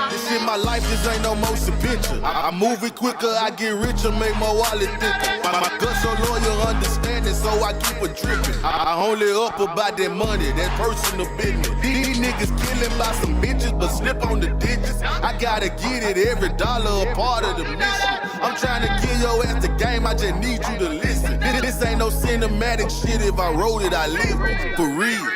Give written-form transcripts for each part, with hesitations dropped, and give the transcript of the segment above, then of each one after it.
This shit my life, this ain't no motion picture. I move it quicker, I get richer, make my wallet thicker. My gut so loyal, understanding, so I keep it dripping. I only up about that money, that personal business. These niggas killing by some bitches, but slip on the digits. I gotta get it, every dollar a part of the mission. I'm trying to give your ass the game, I just need you to listen. This ain't no cinematic shit, if I wrote it, I live it, for real.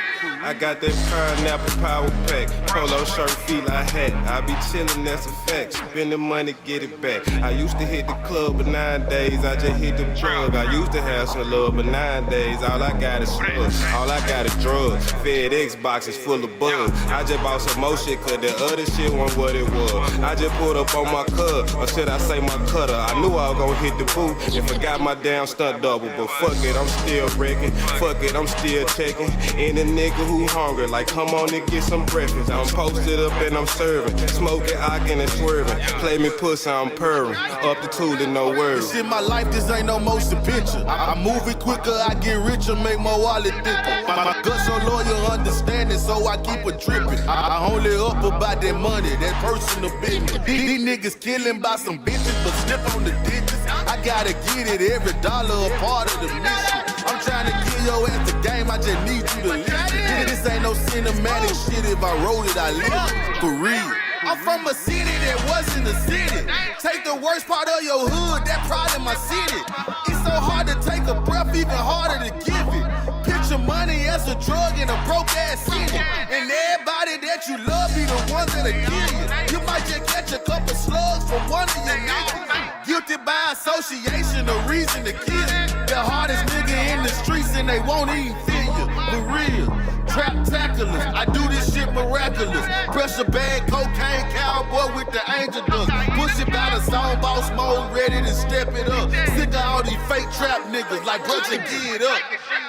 I got that pineapple power pack, polo shirt, fila hat. I be chillin', that's a fact. Spending money, get it back. I used to hit the club, but nowadays I just hit the drug. I used to have some love, but nowadays all I got is slugs. All I got is drugs. FedEx boxes full of bugs. I just bought some more shit, cause the other shit wasn't what it was. I just pulled up on my cub, or should I say my cutter. I knew I was gonna hit the booth and forgot my damn stunt double. But fuck it, I'm still wrecking. Fuck it, I'm still checking. Any nigga who hungry, like come on and get some breakfast. I'm posted up and I'm serving, smoking, ocking and swerving. Play me pussy, I'm purring, up the tool and no words. This shit my life, this ain't no motion picture. I move it quicker, I get richer, make my wallet thicker. My gut so loyal, understanding, so I keep it dripping. I only up about that money, that personal business. These niggas killing by some bitches, but slip on the digits. I gotta get it, every dollar a part of the mission. I'm trying to give your ass the game, I just need you to listen. This ain't no cinematic shit, if I wrote it, I live it, for real. I'm from a city that wasn't a city. Take the worst part of your hood, that pride in my city. It's so hard to take a breath, even harder to give it. Picture money as a drug in a broke ass city. And everybody that you love be the ones that'll kill you. You might just catch a couple slugs from one of your niggas. Guilty by association, a reason to kill you. The hardest nigga in the streets and they won't even feel you, for real. Trap-taculous, I do this shit miraculous. Pressure bag, cocaine, cowboy with the angel dust. Push it by the song boss mode, ready to step it up. Sick of all these fake trap niggas, like bro, just get up.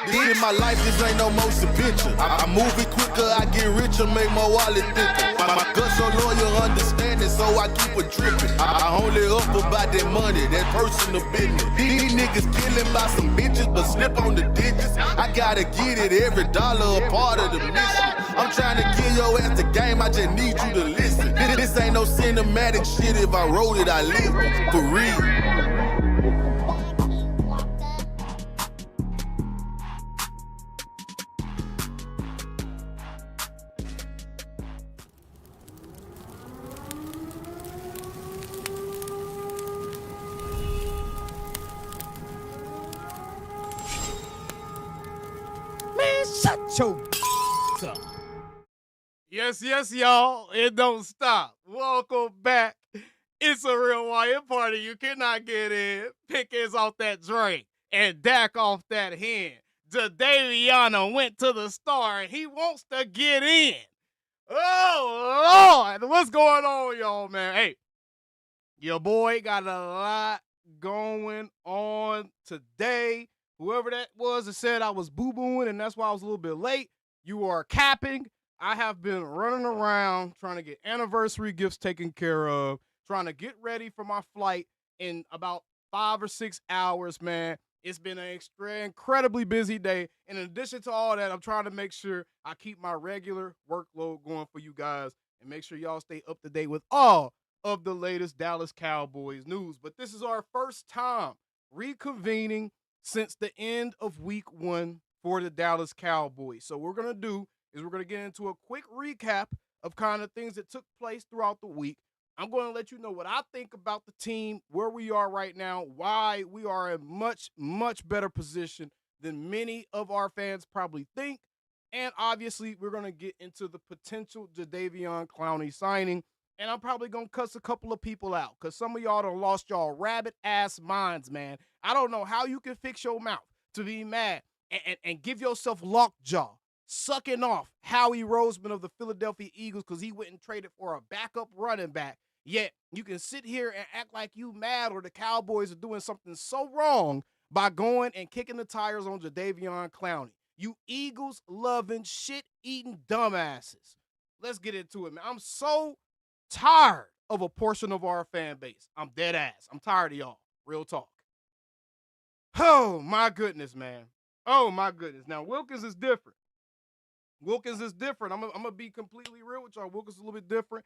This shit my life, this ain't no motion picture. I move it quicker, I get richer, make my wallet thicker. My gut so loyal, understanding, so I keep it dripping. I only up about that money, that personal business. These niggas killing by some bitches, but slip on the digits. I gotta get it, every dollar a part of the mission. I'm trying to give your ass the game, I just need you to listen. This ain't no cinematic shit, if I wrote it, I live it, for real. Shut your up. Yes, y'all. It don't stop. Welcome back. It's a real Wyatt party. You cannot get in. Pickens off that drink and Dak off that hen. Jadeveon went to the star and he wants to get in. Oh, Lord. What's going on, y'all, man? Hey, your boy got a lot going on today. Whoever that was that said I was boo-booing and that's why I was a little bit late, you are capping. I have been running around trying to get anniversary gifts taken care of, trying to get ready for my flight in about 5 or 6 hours, man. It's been an incredibly busy day. In addition to all that, I'm trying to make sure I keep my regular workload going for you guys and make sure y'all stay up to date with all of the latest Dallas Cowboys news. But this is our first time reconvening since the end of week 1 for the Dallas Cowboys. So what we're going to do is we're going to get into a quick recap of kind of things that took place throughout the week. I'm going to let you know what I think about the team, where we are right now, why we are in much, much better position than many of our fans probably think. And obviously, we're going to get into the potential Jadeveon Clowney signing. And I'm probably going to cuss a couple of people out because some of y'all done lost y'all rabbit-ass minds, man. I don't know how you can fix your mouth to be mad and give yourself lockjaw, sucking off Howie Roseman of the Philadelphia Eagles because he went and traded for a backup running back. Yet you can sit here and act like you mad or the Cowboys are doing something so wrong by going and kicking the tires on Jadeveon Clowney. You Eagles-loving, shit-eating dumbasses. Let's get into it, man. I'm so tired of a portion of our fan base. I'm dead ass. I'm tired of y'all. Real talk. Oh, my goodness, man. Oh, my goodness. Now, Wilkins is different. Wilkins is different. I'm gonna be completely real with y'all. Wilkins is a little bit different.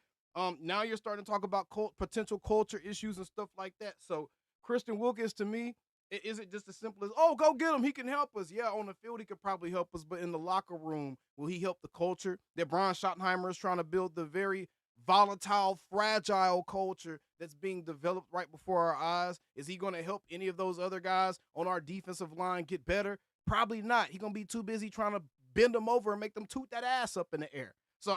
Now you're starting to talk about potential culture issues and stuff like that. So Christian Wilkins, to me, it isn't just as simple as, oh, go get him. He can help us. Yeah, on the field, he could probably help us, but in the locker room, will he help the culture that Brian Schottenheimer is trying to build, the very volatile, fragile culture that's being developed right before our eyes? Is he going to help any of those other guys on our defensive line get better? Probably not. He's going to be too busy trying to bend them over and make them toot that ass up in the air. So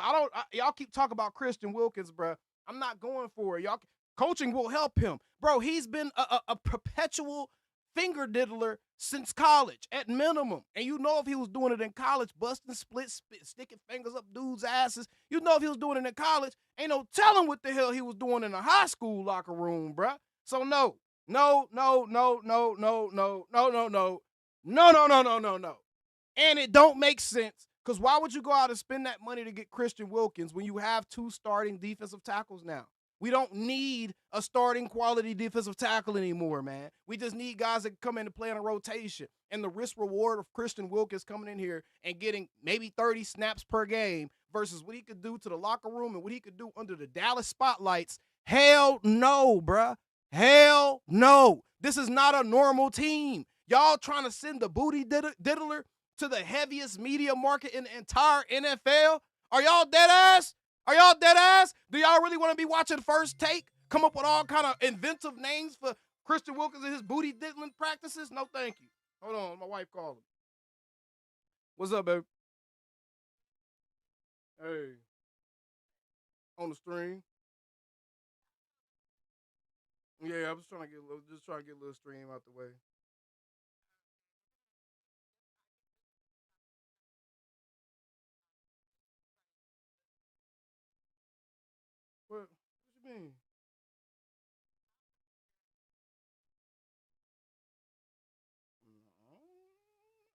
y'all keep talking about Christian Wilkins, bro. I'm not going for it. Y'all, coaching will help him. Bro, he's been a perpetual finger diddler since college at minimum. And you know if he was doing it in college, busting splits, sticking fingers up dudes' asses, you know if he was doing it in college, ain't no telling what the hell he was doing in a high school locker room, bruh. So no. And it don't make sense, because why would you go out and spend that money to get Christian Wilkins when you have 2 starting defensive tackles now? We don't need a starting quality defensive tackle anymore, man. We just need guys that come in and play in a rotation. And the risk reward of Christian Wilkins coming in here and getting maybe 30 snaps per game versus what he could do to the locker room and what he could do under the Dallas spotlights. Hell no, bruh. Hell no. This is not a normal team. Y'all trying to send the booty diddler to the heaviest media market in the entire NFL? Are y'all dead ass? Are y'all dead ass? Do y'all really want to be watching First Take? Come up with all kind of inventive names for Christian Wilkins and his booty diddling practices? No, thank you. Hold on, my wife calling. What's up, babe? Hey. On the stream. Yeah, I'm just trying to get a little stream out the way. What you mean?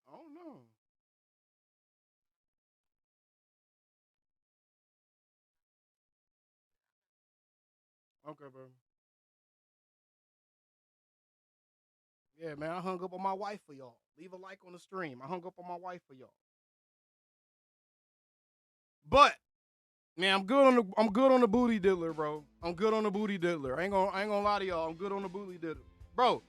I don't know. Okay, bro. Yeah, man, I hung up on my wife for y'all. Leave a like on the stream. I hung up on my wife for y'all. But man, I'm good on the booty diddler, bro. I'm good on the booty diddler. I ain't gonna lie to y'all. I'm good on the booty diddler, bro.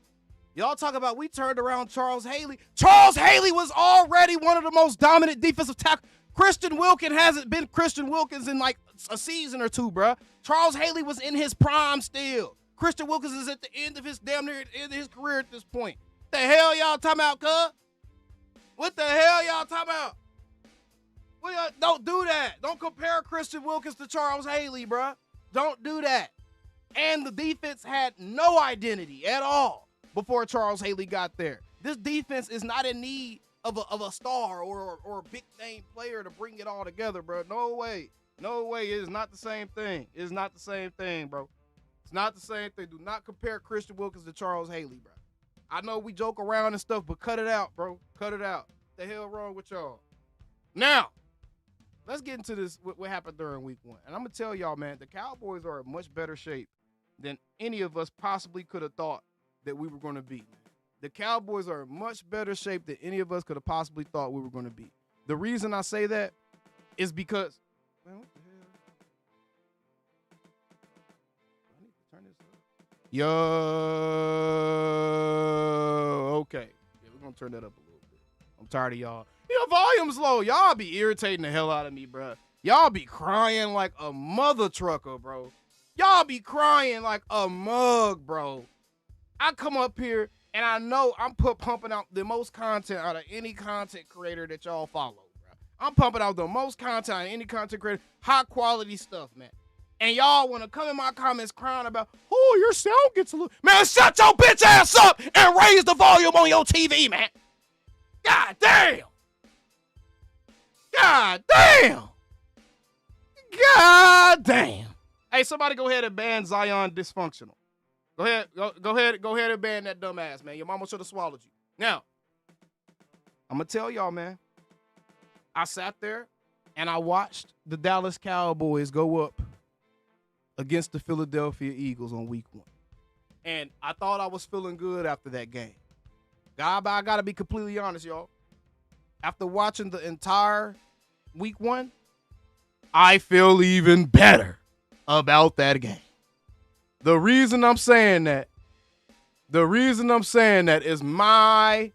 Y'all talk about we turned around Charles Haley. Charles Haley was already one of the most dominant defensive tackles. Christian Wilkins hasn't been Christian Wilkins in like a season or two, bro. Charles Haley was in his prime still. Christian Wilkins is at the end of his damn near end of his career at this point. The hell y'all talking about, cuz? What the hell y'all talking about? Don't do that. Don't compare Christian Wilkins to Charles Haley, bruh. Don't do that. And the defense had no identity at all before Charles Haley got there. This defense is not in need of a star or a big name player to bring it all together, bro. No way. No way. It is not the same thing. It is not the same thing, bro. It's not the same thing. Do not compare Christian Wilkins to Charles Haley, bro. I know we joke around and stuff, but cut it out, bro. Cut it out. What the hell wrong with y'all? Now, let's get into this, what happened during week 1. And I'm going to tell y'all, man, the Cowboys are in much better shape than any of us possibly could have thought that we were going to be. The Cowboys are in much better shape than any of us could have possibly thought we were going to be. The reason I say that is because, man, what the hell? I need to turn this up. Yo, okay. Yeah, we're going to turn that up a little bit. I'm tired of y'all. Your volume's low. Y'all be irritating the hell out of me, bro. Y'all be crying like a mother trucker, bro. Y'all be crying like a mug, bro. I come up here and I know I'm pumping out the most content out of any content creator that y'all follow, bro. I'm pumping out the most content out of any content creator, high quality stuff, man. And y'all want to come in my comments crying about, oh, your sound gets a little. Man, shut your bitch ass up and raise the volume on your TV, man. God damn. God damn. God damn. Hey, somebody go ahead and ban Zion Dysfunctional. Go ahead and ban that dumbass, man. Your mama should have swallowed you. Now, I'm going to tell y'all, man. I sat there and I watched the Dallas Cowboys go up against the Philadelphia Eagles on week 1. And I thought I was feeling good after that game. I got to be completely honest, y'all. After watching the entire week 1, I feel even better about that game. The reason I'm saying that is my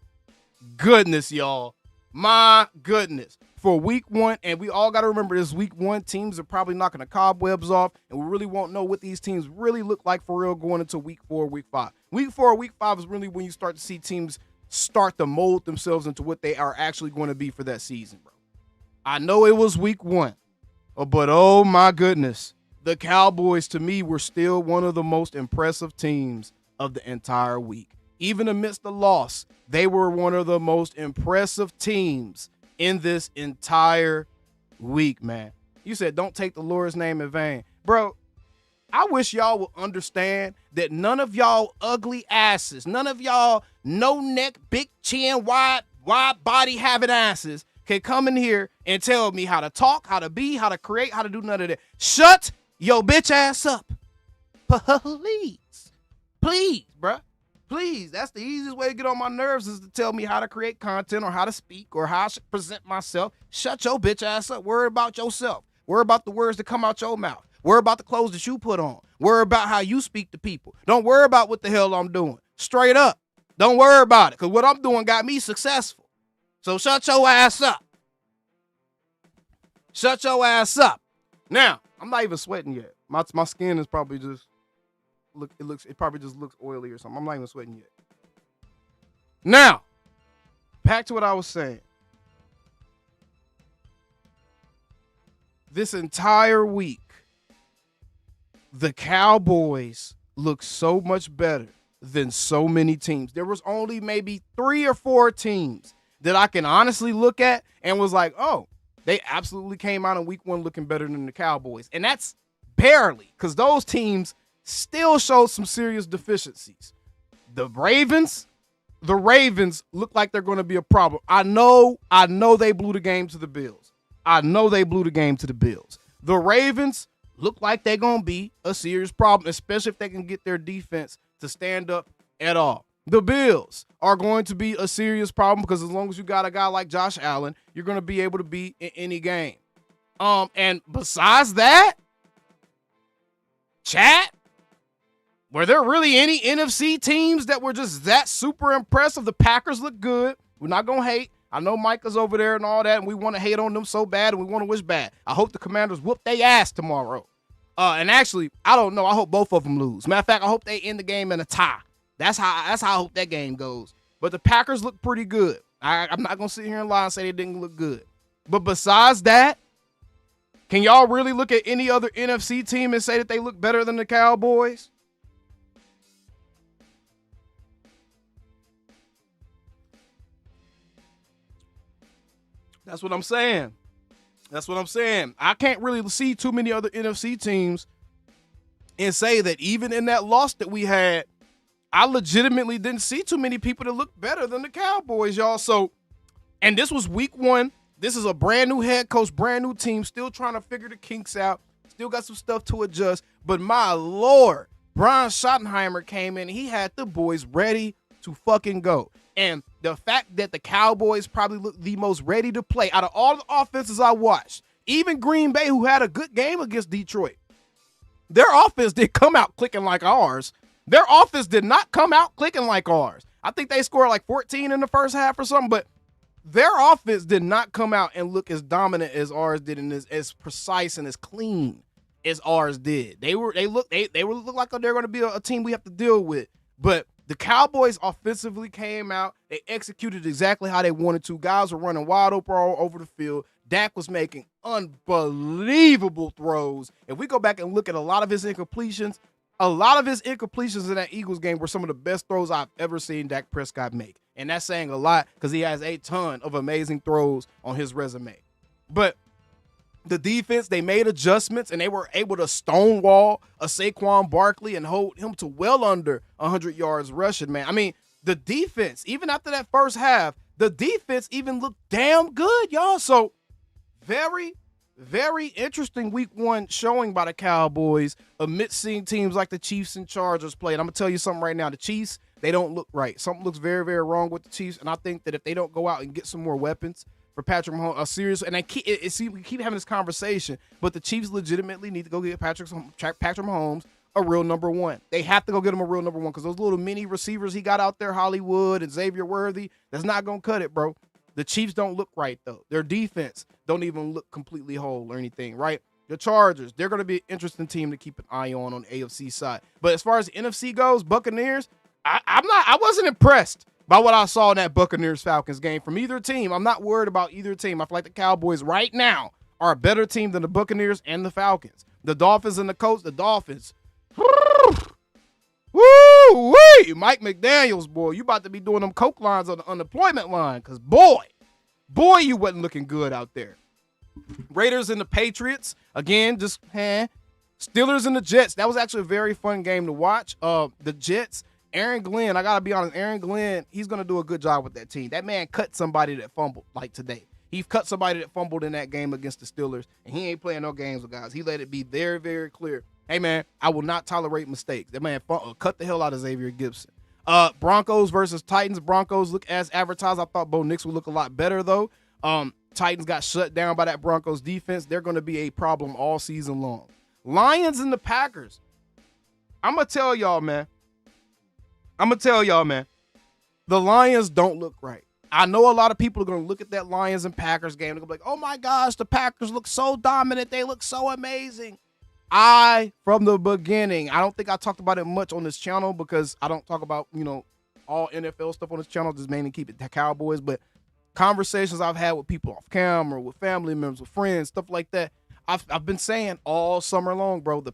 goodness, y'all. My goodness. For week 1, and we all got to remember this, week 1 teams are probably knocking the cobwebs off, and we really won't know what these teams really look like for real going into week 4, week 5. Week 4, week 5 is really when you start to see teams start to mold themselves into what they are actually going to be for that season, bro. I know it was week 1, but oh my goodness, the Cowboys to me were still one of the most impressive teams of the entire week. Even amidst the loss, they were one of the most impressive teams in this entire week, man. You said don't take the Lord's name in vain. Bro, I wish y'all would understand that none of y'all ugly asses, none of y'all no neck, big chin, wide body having asses can come in here and tell me how to talk, how to be, how to create, how to do none of that. Shut your bitch ass up. Please, bruh. Please, that's the easiest way to get on my nerves is to tell me how to create content or how to speak or how I should present myself. Shut your bitch ass up. Worry about yourself. Worry about the words that come out your mouth. Worry about the clothes that you put on. Worry about how you speak to people. Don't worry about what the hell I'm doing. Straight up. Don't worry about it, because what I'm doing got me successful. So shut your ass up. Shut your ass up. Now, I'm not even sweating yet. My skin is probably just it probably just looks oily or something. I'm not even sweating yet. Now, back to what I was saying. This entire week, the Cowboys look so much better than so many teams. There was only maybe 3 or 4 teams that I can honestly look at and was like, oh, they absolutely came out in week 1 looking better than the Cowboys. And that's barely, because those teams still showed some serious deficiencies. The Ravens look like they're going to be a problem. I know they blew the game to the Bills. The Ravens look like they're going to be a serious problem, especially if they can get their defense to stand up at all. The Bills are going to be a serious problem because as long as you got a guy like Josh Allen, you're going to be able to beat in any game. And besides that, chat, were there really any NFC teams that were just that super impressive? The Packers look good. We're not going to hate. I know Micah's over there and all that, and we want to hate on them so bad, and we want to wish bad. I hope the Commanders whoop their ass tomorrow. And actually, I don't know. I hope both of them lose. Matter of fact, I hope they end the game in a tie. That's how I hope that game goes. But the Packers look pretty good. I'm not going to sit here and lie and say they didn't look good. But besides that, can y'all really look at any other NFC team and say that they look better than the Cowboys? That's what I'm saying. I can't really see too many other NFC teams and say that even in that loss that we had, I legitimately didn't see too many people that look better than the Cowboys, y'all. So, and this was week 1. This is a brand new head coach, brand new team, still trying to figure the kinks out. Still got some stuff to adjust. But my Lord, Brian Schottenheimer came in. He had the boys ready to fucking go. And the fact that the Cowboys probably look the most ready to play out of all the offenses I watched, even Green Bay, who had a good game against Detroit, their offense did come out clicking like ours. Their offense did not come out clicking like ours. I think they scored like 14 in the first half or something, but their offense did not come out and look as dominant as ours did and as precise and as clean as ours did. They look like they're going to be a team we have to deal with. But the Cowboys offensively came out. They executed exactly how they wanted to. Guys were running wide open all over the field. Dak was making unbelievable throws. If we go back and look at a lot of his incompletions in that Eagles game were some of the best throws I've ever seen Dak Prescott make. And that's saying a lot because he has a ton of amazing throws on his resume. But the defense, they made adjustments, and they were able to stonewall a Saquon Barkley and hold him to well under 100 yards rushing, man. I mean, the defense, even after that first half, the defense even looked damn good, y'all. So very, very interesting week 1 showing by the Cowboys amidst seeing teams like the Chiefs and Chargers play. And I'm going to tell you something right now. The Chiefs, they don't look right. Something looks very, very wrong with the Chiefs, and I think that if they don't go out and get some more weapons, for Patrick Mahomes, a serious, and we keep having this conversation, but the Chiefs legitimately need to go get Patrick Mahomes a real number one. They have to go get him a real number one because those little mini receivers he got out there, Hollywood and Xavier Worthy, that's not going to cut it, bro. The Chiefs don't look right, though. Their defense don't even look completely whole or anything, right? The Chargers, they're going to be an interesting team to keep an eye on the AFC side. But as far as the NFC goes, Buccaneers, I wasn't impressed by what I saw in that Buccaneers-Falcons game from either team. I'm not worried about either team. I feel like the Cowboys right now are a better team than the Buccaneers and the Falcons. The Dolphins and the Colts, the Dolphins. Woo-wee! Mike McDaniels, boy, you about to be doing them coke lines on the unemployment line because, boy, you wasn't looking good out there. Raiders and the Patriots, again, just Steelers and the Jets. That was actually a very fun game to watch. The Jets, Aaron Glenn, I got to be honest, Aaron Glenn, he's going to do a good job with that team. That man cut somebody that fumbled like today. He cut somebody that fumbled in that game against the Steelers, and he ain't playing no games with guys. He let it be very, very clear. Hey, man, I will not tolerate mistakes. That man cut the hell out of Xavier Gibson. Broncos versus Titans. Broncos look as advertised. I thought Bo Nix would look a lot better, though. Titans got shut down by that Broncos defense. They're going to be a problem all season long. Lions and the Packers. I'm going to tell y'all, man. The Lions don't look right. I know a lot of people are going to look at that Lions and Packers game and go like, oh, my gosh, the Packers look so dominant. They look so amazing. From the beginning, I don't think I talked about it much on this channel because I don't talk about, all NFL stuff on this channel. Just mainly keep it to Cowboys. But conversations I've had with people off camera, with family members, with friends, stuff like that, I've been saying all summer long, bro, the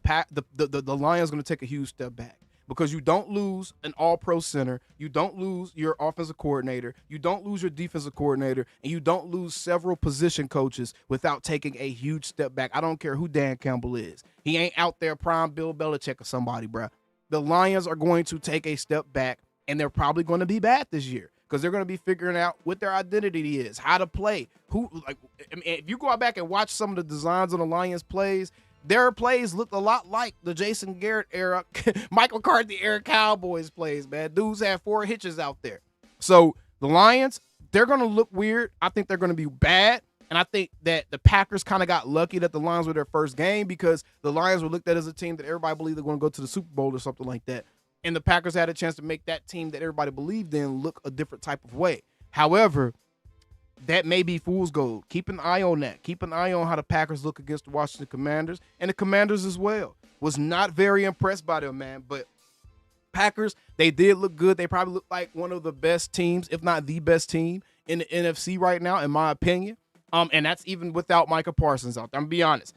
Lions going to take a huge step back because you don't lose an all-pro center, you don't lose your offensive coordinator, you don't lose your defensive coordinator, and you don't lose several position coaches without taking a huge step back. I don't care who Dan Campbell is. He ain't out there prime Bill Belichick or somebody, bro. The Lions are going to take a step back, and they're probably going to be bad this year because they're going to be figuring out what their identity is, how to play. If you go back and watch some of the designs on the Lions plays, their plays looked a lot like the Jason Garrett era, Mike McCarthy era Cowboys plays, man. Dudes had 4 hitches out there. So the Lions, they're going to look weird. I think they're going to be bad. And I think that the Packers kind of got lucky that the Lions were their first game because the Lions were looked at as a team that everybody believed they're going to go to the Super Bowl or something like that. And the Packers had a chance to make that team that everybody believed in look a different type of way. However, that may be fool's gold. Keep an eye on that. Keep an eye on how the Packers look against the Washington Commanders and the Commanders as well. Was not very impressed by them, man. But Packers, they did look good. They probably look like one of the best teams, if not the best team in the NFC right now, in my opinion. And that's even without Micah Parsons out there. I'm going to be honest.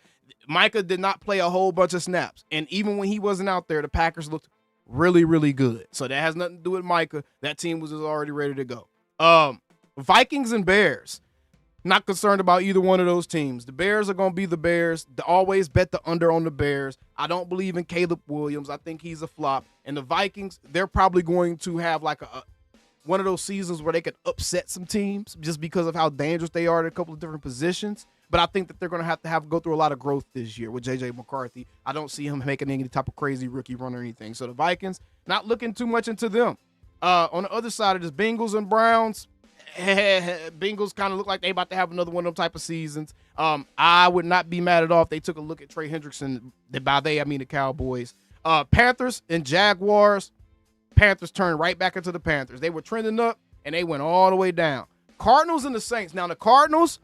Micah did not play a whole bunch of snaps. And even when he wasn't out there, the Packers looked really, really good. So that has nothing to do with Micah. That team was already ready to go. Vikings and Bears. Not concerned about either one of those teams. The Bears are going to be the Bears. They always bet the under on the Bears. I don't believe in Caleb Williams. I think he's a flop. And the Vikings, they're probably going to have like one of those seasons where they could upset some teams just because of how dangerous they are at a couple of different positions. But I think that they're going to have to go through a lot of growth this year with J.J. McCarthy. I don't see him making any type of crazy rookie run or anything. So the Vikings, not looking too much into them. On the other side of this, Bengals and Browns, Bengals kind of look like they about to have another one of them type of seasons. I would not be mad at all if they took a look at Trey Hendrickson. By they, I mean the Cowboys. Panthers and Jaguars. Panthers turned right back into the Panthers. They were trending up, and they went all the way down. Cardinals and the Saints. Now, the Cardinals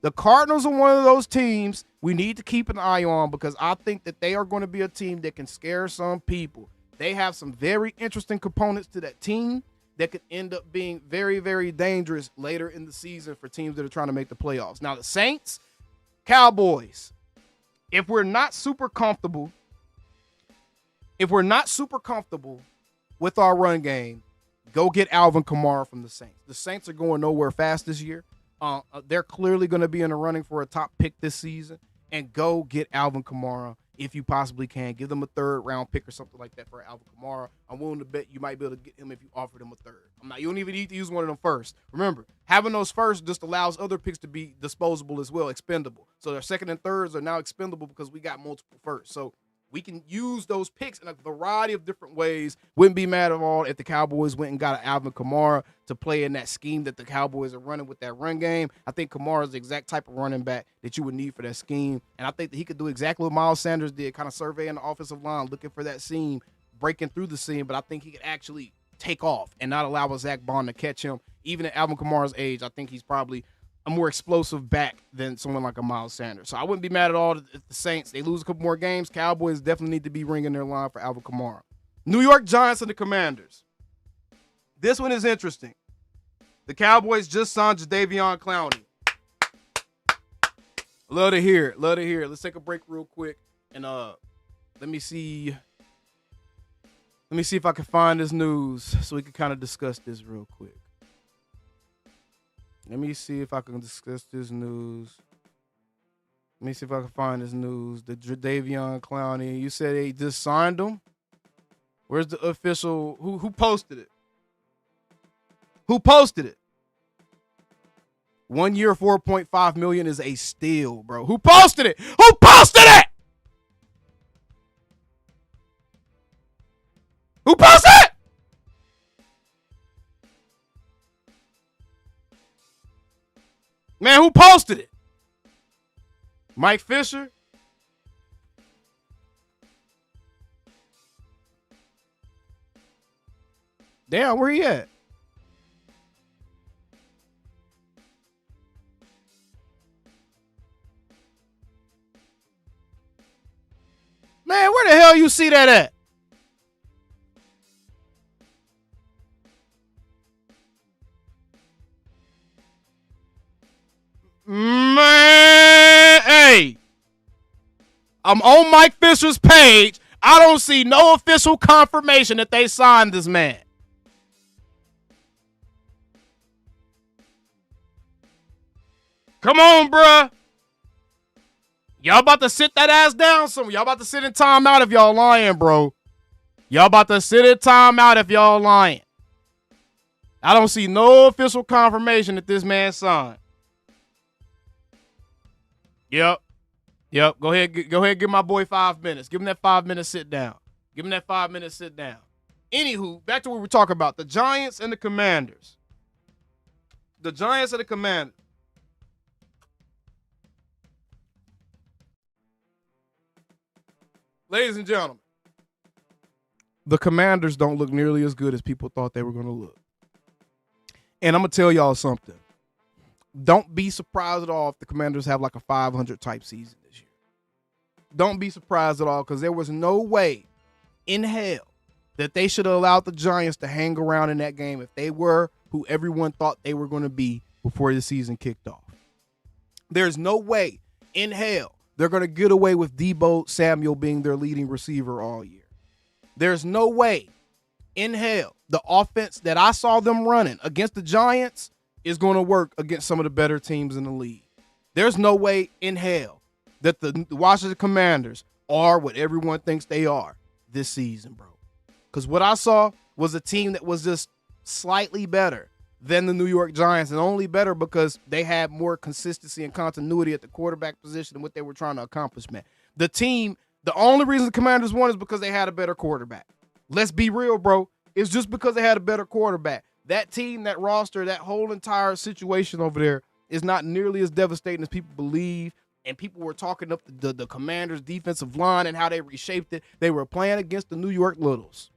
are one of those teams we need to keep an eye on because I think that they are going to be a team that can scare some people. They have some very interesting components to that team that could end up being very, very dangerous later in the season for teams that are trying to make the playoffs. Now, the Saints, Cowboys, if we're not super comfortable with our run game, go get Alvin Kamara from the Saints. The Saints are going nowhere fast this year. They're clearly going to be in the running for a top pick this season. And go get Alvin Kamara if you possibly can. Give them a 3rd-round pick or something like that for Alvin Kamara. I'm willing to bet you might be able to get him if you offer them a 3rd. You don't even need to use one of them first. Remember, having those first just allows other picks to be disposable as well, expendable. So their 2nd and 3rds are now expendable because we got multiple firsts. So We can use those picks in a variety of different ways. Wouldn't be mad at all if the Cowboys went and got an Alvin Kamara to play in that scheme that the Cowboys are running with that run game. I think Kamara is the exact type of running back that you would need for that scheme. And I think that he could do exactly what Miles Sanders did, kind of surveying the offensive line, looking for that seam, breaking through the seam. But I think he could actually take off and not allow a Zach Bond to catch him. Even at Alvin Kamara's age, I think he's probably a more explosive back than someone like a Miles Sanders. So I wouldn't be mad at all if the Saints, they lose a couple more games. Cowboys definitely need to be ringing their line for Alvin Kamara. New York Giants and the Commanders. This one is interesting. The Cowboys just signed Jadeveon Clowney. Love to hear it. Love to hear it. Let's take a break real quick. And let me see if I can find this news so we can kind of discuss this real quick. Let me see if I can discuss this news. Let me see if I can find this news. The Jadeveon Clowney. You said they just signed him? Where's the official? Who posted it? Who posted it? 1 year, $4.5 million is a steal, bro. Who posted it? Who posted it? Who posted it? Man, who posted it? Mike Fisher? Damn, where he at? Man, where the hell you see that at? Man, hey. I'm on Mike Fisher's page. I don't see no official confirmation that they signed this man. Come on, bruh. Y'all about to sit that ass down somewhere. Y'all about to sit in timeout if y'all lying, bro. Y'all about to sit in timeout if y'all lying. I don't see no official confirmation that this man signed. Yep. Go ahead, give my boy 5 minutes. Give him that 5 minute sit down. Give him that 5 minute sit down. Anywho, back to what we're talking about. The Giants and the Commanders. The Giants and the Commanders. Ladies and gentlemen, the Commanders don't look nearly as good as people thought they were going to look. And I'm going to tell y'all something. Don't be surprised at all if the Commanders have like a 500 type season this year. Don't be surprised at all, because there was no way in hell that they should have allowed the Giants to hang around in that game if they were who everyone thought they were going to be before the season kicked off. There's no way in hell they're going to get away with Deebo Samuel being their leading receiver all year. There's no way in hell the offense that I saw them running against the Giants is going to work against some of the better teams in the league. There's no way in hell that the Washington Commanders are what everyone thinks they are this season, bro. Because what I saw was a team that was just slightly better than the New York Giants, and only better because they had more consistency and continuity at the quarterback position and what they were trying to accomplish, man. The only reason the Commanders won is because they had a better quarterback. Let's be real, bro. It's just because they had a better quarterback. That team, that roster, that whole entire situation over there is not nearly as devastating as people believe. And people were talking up the Commanders' defensive line and how they reshaped it. They were playing against the New York Littles.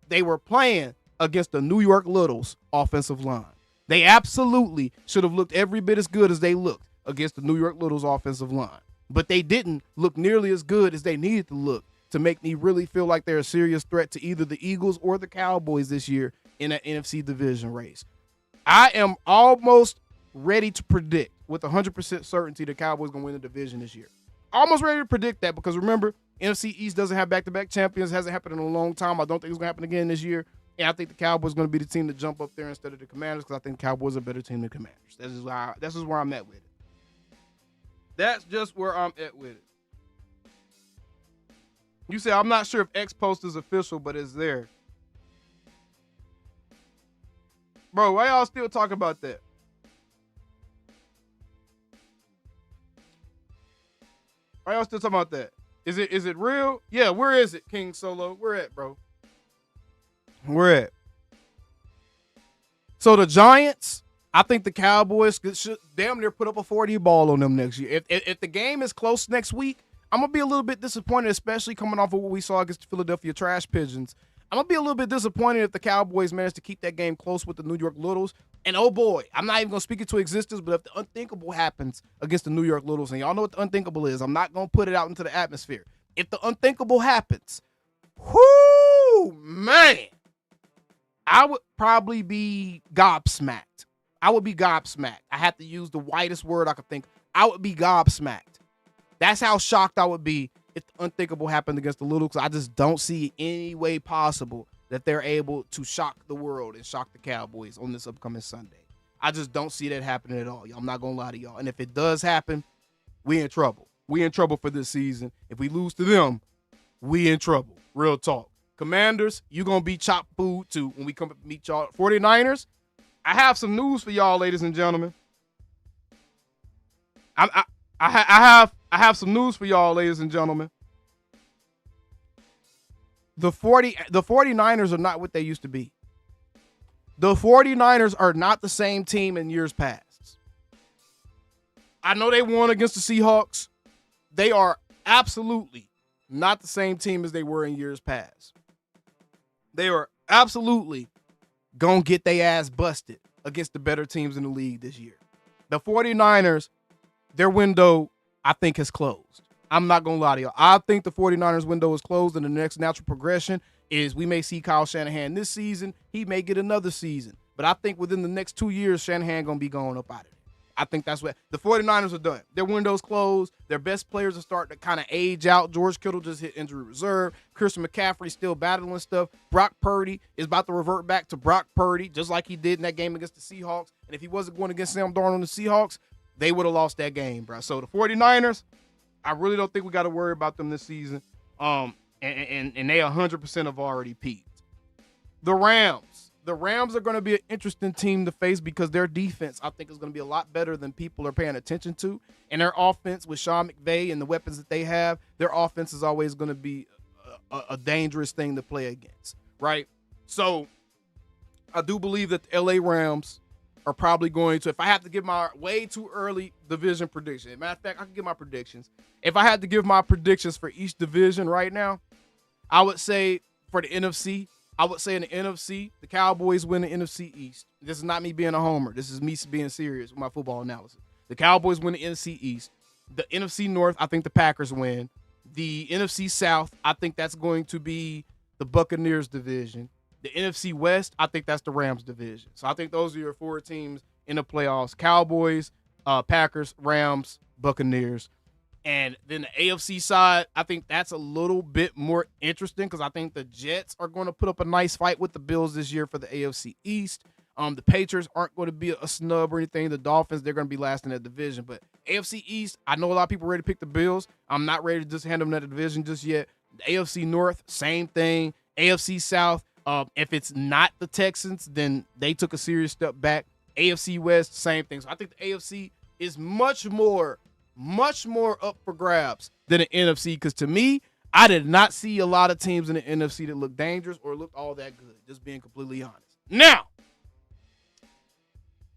They were playing against the New York Littles offensive line. They absolutely should have looked every bit as good as they looked against the New York Littles offensive line. But they didn't look nearly as good as they needed to look to make me really feel like they're a serious threat to either the Eagles or the Cowboys this year in an NFC division race. I am almost ready to predict with 100% certainty the Cowboys going to win the division this year. Almost ready to predict that, because remember, NFC East doesn't have back-to-back champions. It hasn't happened in a long time. I don't think it's going to happen again this year. And I think the Cowboys are going to be the team to jump up there instead of the Commanders, because I think the Cowboys are a better team than the Commanders. That's just where I'm at with it. That's just where I'm at with it. You say, I'm not sure if X post is official, but it's there. Bro, why y'all still talking about that? Why y'all still talking about that? Is it real? Yeah, where is it, King Solo? Where at, bro? Where at? So the Giants, I think the Cowboys should damn near put up a 40 ball on them next year. If the game is close next week, I'm going to be a little bit disappointed, especially coming off of what we saw against the Philadelphia Trash Pigeons. I'm going to be a little bit disappointed if the Cowboys manage to keep that game close with the New York Littles. And, oh, boy, I'm not even going to speak it to existence, but if the unthinkable happens against the New York Littles, and y'all know what the unthinkable is, I'm not going to put it out into the atmosphere. If the unthinkable happens, whoo, man, I would probably be gobsmacked. I would be gobsmacked. I have to use the widest word I could think. I would be gobsmacked. That's how shocked I would be if the unthinkable happened against the Littles. I just don't see any way possible that they're able to shock the world and shock the Cowboys on this upcoming Sunday. I just don't see that happening at all. I'm not going to lie to y'all. And if it does happen, we in trouble. We in trouble for this season. If we lose to them, we in trouble. Real talk. Commanders, you going to be chopped food too when we come meet y'all. 49ers, I have some news for y'all, ladies and gentlemen. I have some news for y'all, ladies and gentlemen. The 49ers are not what they used to be. The 49ers are not the same team in years past. I know they won against the Seahawks. They are absolutely not the same team as they were in years past. They are absolutely going to get their ass busted against the better teams in the league this year. The 49ers, their window, I think, has closed. I'm not going to lie to y'all. I think the 49ers window is closed, and the next natural progression is we may see Kyle Shanahan this season. He may get another season. But I think within the next 2 years, Shanahan going to be going up out of it. I think that's what the 49ers are done. Their window's closed. Their best players are starting to kind of age out. George Kittle just hit injury reserve. Christian McCaffrey still battling stuff. Brock Purdy is about to revert back to Brock Purdy, just like he did in that game against the Seahawks. And if he wasn't going against Sam Darnold and the Seahawks, they would have lost that game, bro. So the 49ers, I really don't think we got to worry about them this season. And they 100% have already peaked. The Rams are going to be an interesting team to face because their defense, I think, is going to be a lot better than people are paying attention to. And their offense with Sean McVay and the weapons that they have, their offense is always going to be a dangerous thing to play against, right? So I do believe that the LA Rams are probably going to, if I have to give my way too early division prediction, matter of fact, I can give my predictions. If I had to give my predictions for each division right now, I would say for the NFC, I would say in the NFC, the Cowboys win the NFC East. This is not me being a homer. This is me being serious with my football analysis. The Cowboys win the NFC East. The NFC North, I think the Packers win. The NFC South, I think that's going to be the Buccaneers division. The NFC West, I think that's the Rams division. So I think those are your four teams in the playoffs. Cowboys, Packers, Rams, Buccaneers. And then the AFC side, I think that's a little bit more interesting because I think the Jets are going to put up a nice fight with the Bills this year for the AFC East. The Patriots aren't going to be a snub or anything. The Dolphins, they're going to be last in that division. But AFC East, I know a lot of people are ready to pick the Bills. I'm not ready to just hand them that division just yet. The AFC North, same thing. AFC South, if it's not the Texans, then they took a serious step back. AFC West, same thing. So I think the AFC is much more up for grabs than the NFC because to me, I did not see a lot of teams in the NFC that looked dangerous or looked all that good, just being completely honest. Now,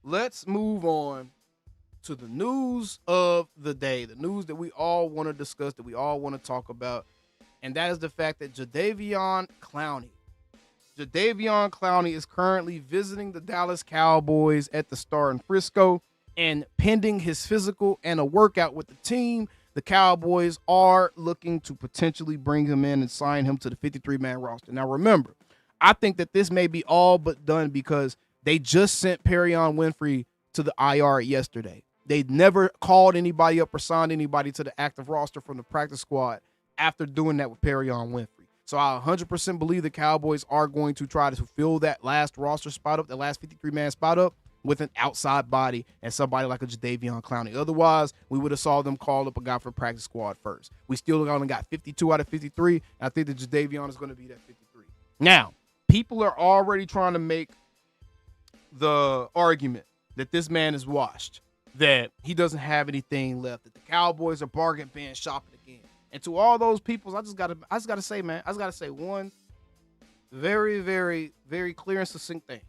let's move on to the news of the day, the news that we all want to discuss, that we all want to talk about, and that is the fact that Jadeveon Clowney is currently visiting the Dallas Cowboys at the Star in Frisco. And pending his physical and a workout with the team, the Cowboys are looking to potentially bring him in and sign him to the 53-man roster. Now, remember, I think that this may be all but done because they just sent Perion Winfrey to the IR yesterday. They never called anybody up or signed anybody to the active roster from the practice squad after doing that with Perion Winfrey. So I 100% believe the Cowboys are going to try to fill that last roster spot up, that last 53-man spot up, with an outside body and somebody like a Jadeveon Clowney. Otherwise, we would have saw them call up a guy from practice squad first. We still only got 52 out of 53, and I think that Jadeveon is going to be that 53. Now, people are already trying to make the argument that this man is washed, that he doesn't have anything left, that the Cowboys are bargain bin shopping again. And to all those people, I just gotta say, man, I just gotta say one very, very, very clear and succinct thing.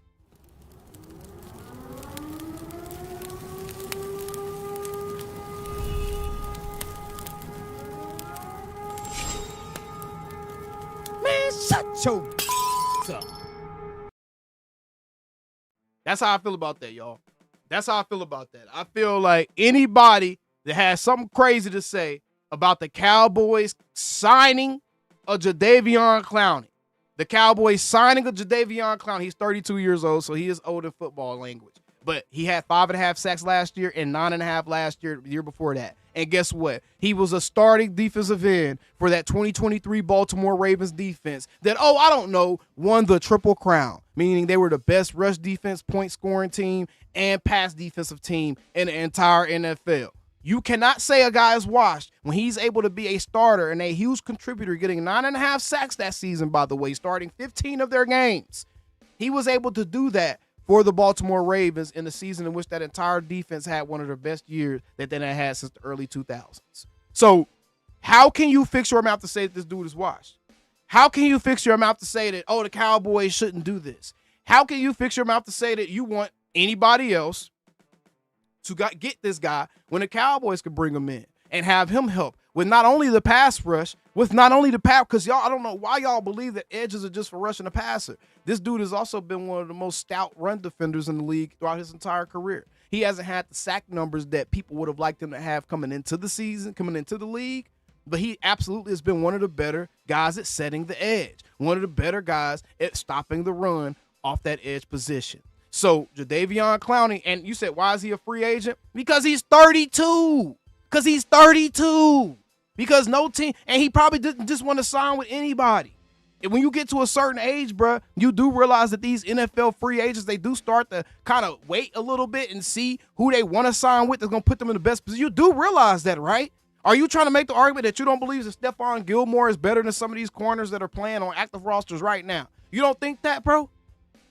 Man, shut your up. That's how I feel about that, y'all. That's how I feel about that. I feel like anybody that has something crazy to say about the Cowboys signing a Jadeveon Clowney. The Cowboys signing a Jadeveon Clowney. He's 32 years old, so he is old in football language. But he had 5.5 sacks last year and 9.5 last year, the year before that. And guess what? He was a starting defensive end for that 2023 Baltimore Ravens defense that, I don't know, won the Triple Crown, meaning they were the best rush defense, point scoring team, and pass defensive team in the entire NFL. You cannot say a guy is washed when he's able to be a starter and a huge contributor, getting 9.5 sacks that season, by the way, starting 15 of their games. He was able to do that for the Baltimore Ravens in the season in which that entire defense had one of their best years that they had since the early 2000s. So how can you fix your mouth to say that this dude is washed? How can you fix your mouth to say that, the Cowboys shouldn't do this? How can you fix your mouth to say that you want anybody else to get this guy when the Cowboys could bring him in and have him help with not only the pass rush, with not only the pass, because I don't know why y'all believe that edges are just for rushing the passer. This dude has also been one of the most stout run defenders in the league throughout his entire career. He hasn't had the sack numbers that people would have liked him to have coming into the season, coming into the league, but he absolutely has been one of the better guys at setting the edge, one of the better guys at stopping the run off that edge position. So Jadeveon Clowney, and you said, why is he a free agent? Because he's 32. Because no team, and he probably didn't just want to sign with anybody. And when you get to a certain age, bro, you do realize that these NFL free agents, they do start to kind of wait a little bit and see who they want to sign with that's going to put them in the best position. You do realize that, right? Are you trying to make the argument that you don't believe that Stephon Gilmore is better than some of these corners that are playing on active rosters right now? You don't think that, bro?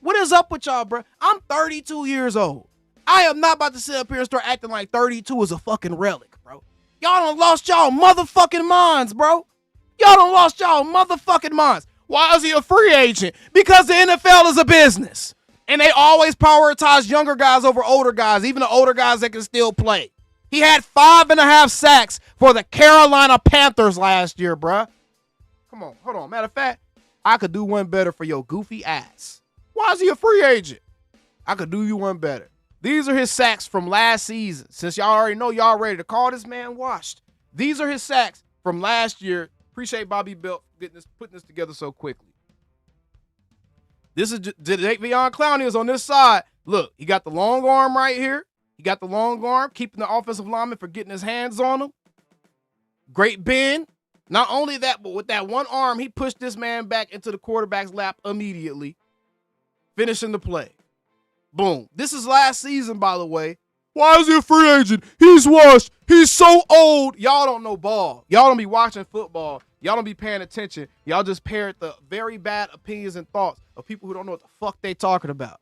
What is up with y'all, bro? I'm 32 years old. I am not about to sit up here and start acting like 32 is a fucking relic, bro. Y'all done lost y'all motherfucking minds, bro. Y'all done lost y'all motherfucking minds. Why is he a free agent? Because the NFL is a business. And they always prioritize younger guys over older guys, even the older guys that can still play. He had 5.5 sacks for the Carolina Panthers last year, bruh. Come on, hold on. Matter of fact, I could do one better for your goofy ass. Why is he a free agent? I could do you one better. These are his sacks from last season. Since y'all already know y'all ready to call this man washed. These are his sacks from last year. Appreciate Bobby Belt putting this together so quickly. This is Jadeveon Clowney is on this side. Look, he got the long arm right here. He got the long arm, keeping the offensive lineman from getting his hands on him. Great bend. Not only that, but with that one arm, he pushed this man back into the quarterback's lap immediately, finishing the play. Boom. This is last season, by the way. Why is he a free agent? He's washed. He's so old. Y'all don't know ball. Y'all don't be watching football. Y'all don't be paying attention. Y'all just parrot the very bad opinions and thoughts of people who don't know what the fuck they talking about.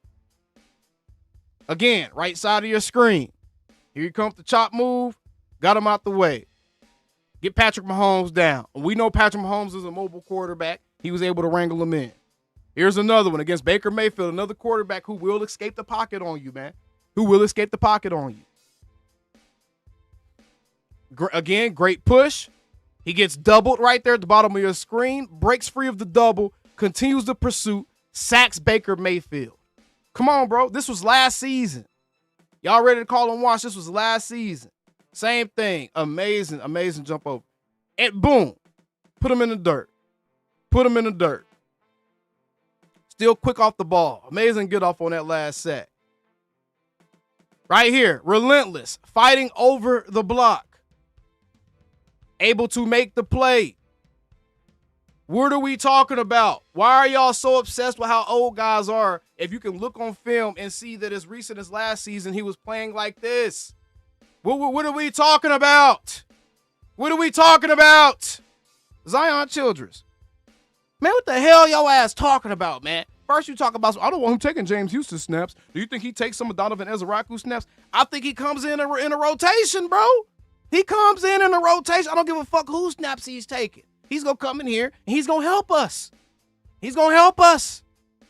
Again, right side of your screen. Here comes the chop move. Got him out the way. Get Patrick Mahomes down. We know Patrick Mahomes is a mobile quarterback. He was able to wrangle him in. Here's another one against Baker Mayfield, another quarterback who will escape the pocket on you, man. Who will escape the pocket on you. Again, great push. He gets doubled right there at the bottom of your screen, breaks free of the double, continues the pursuit, sacks Baker Mayfield. Come on, bro. This was last season. Y'all ready to call him wash? This was last season. Same thing. Amazing, amazing jump over. And boom, put him in the dirt. Put him in the dirt. Still quick off the ball. Amazing get off on that last sack. Right here, relentless, fighting over the block. Able to make the play. What are we talking about? Why are y'all so obsessed with how old guys are if you can look on film and see that as recent as last season he was playing like this? What are we talking about? What are we talking about? Zion Childress. Man, what the hell your ass talking about, man? First you talk about, I don't want him taking James Houston snaps. Do you think he takes some of Donovan Ezraku snaps? I think he comes in a rotation, bro. He comes in the rotation. I don't give a fuck who snaps he's taking. He's going to come in here and he's going to help us. He's going to help us.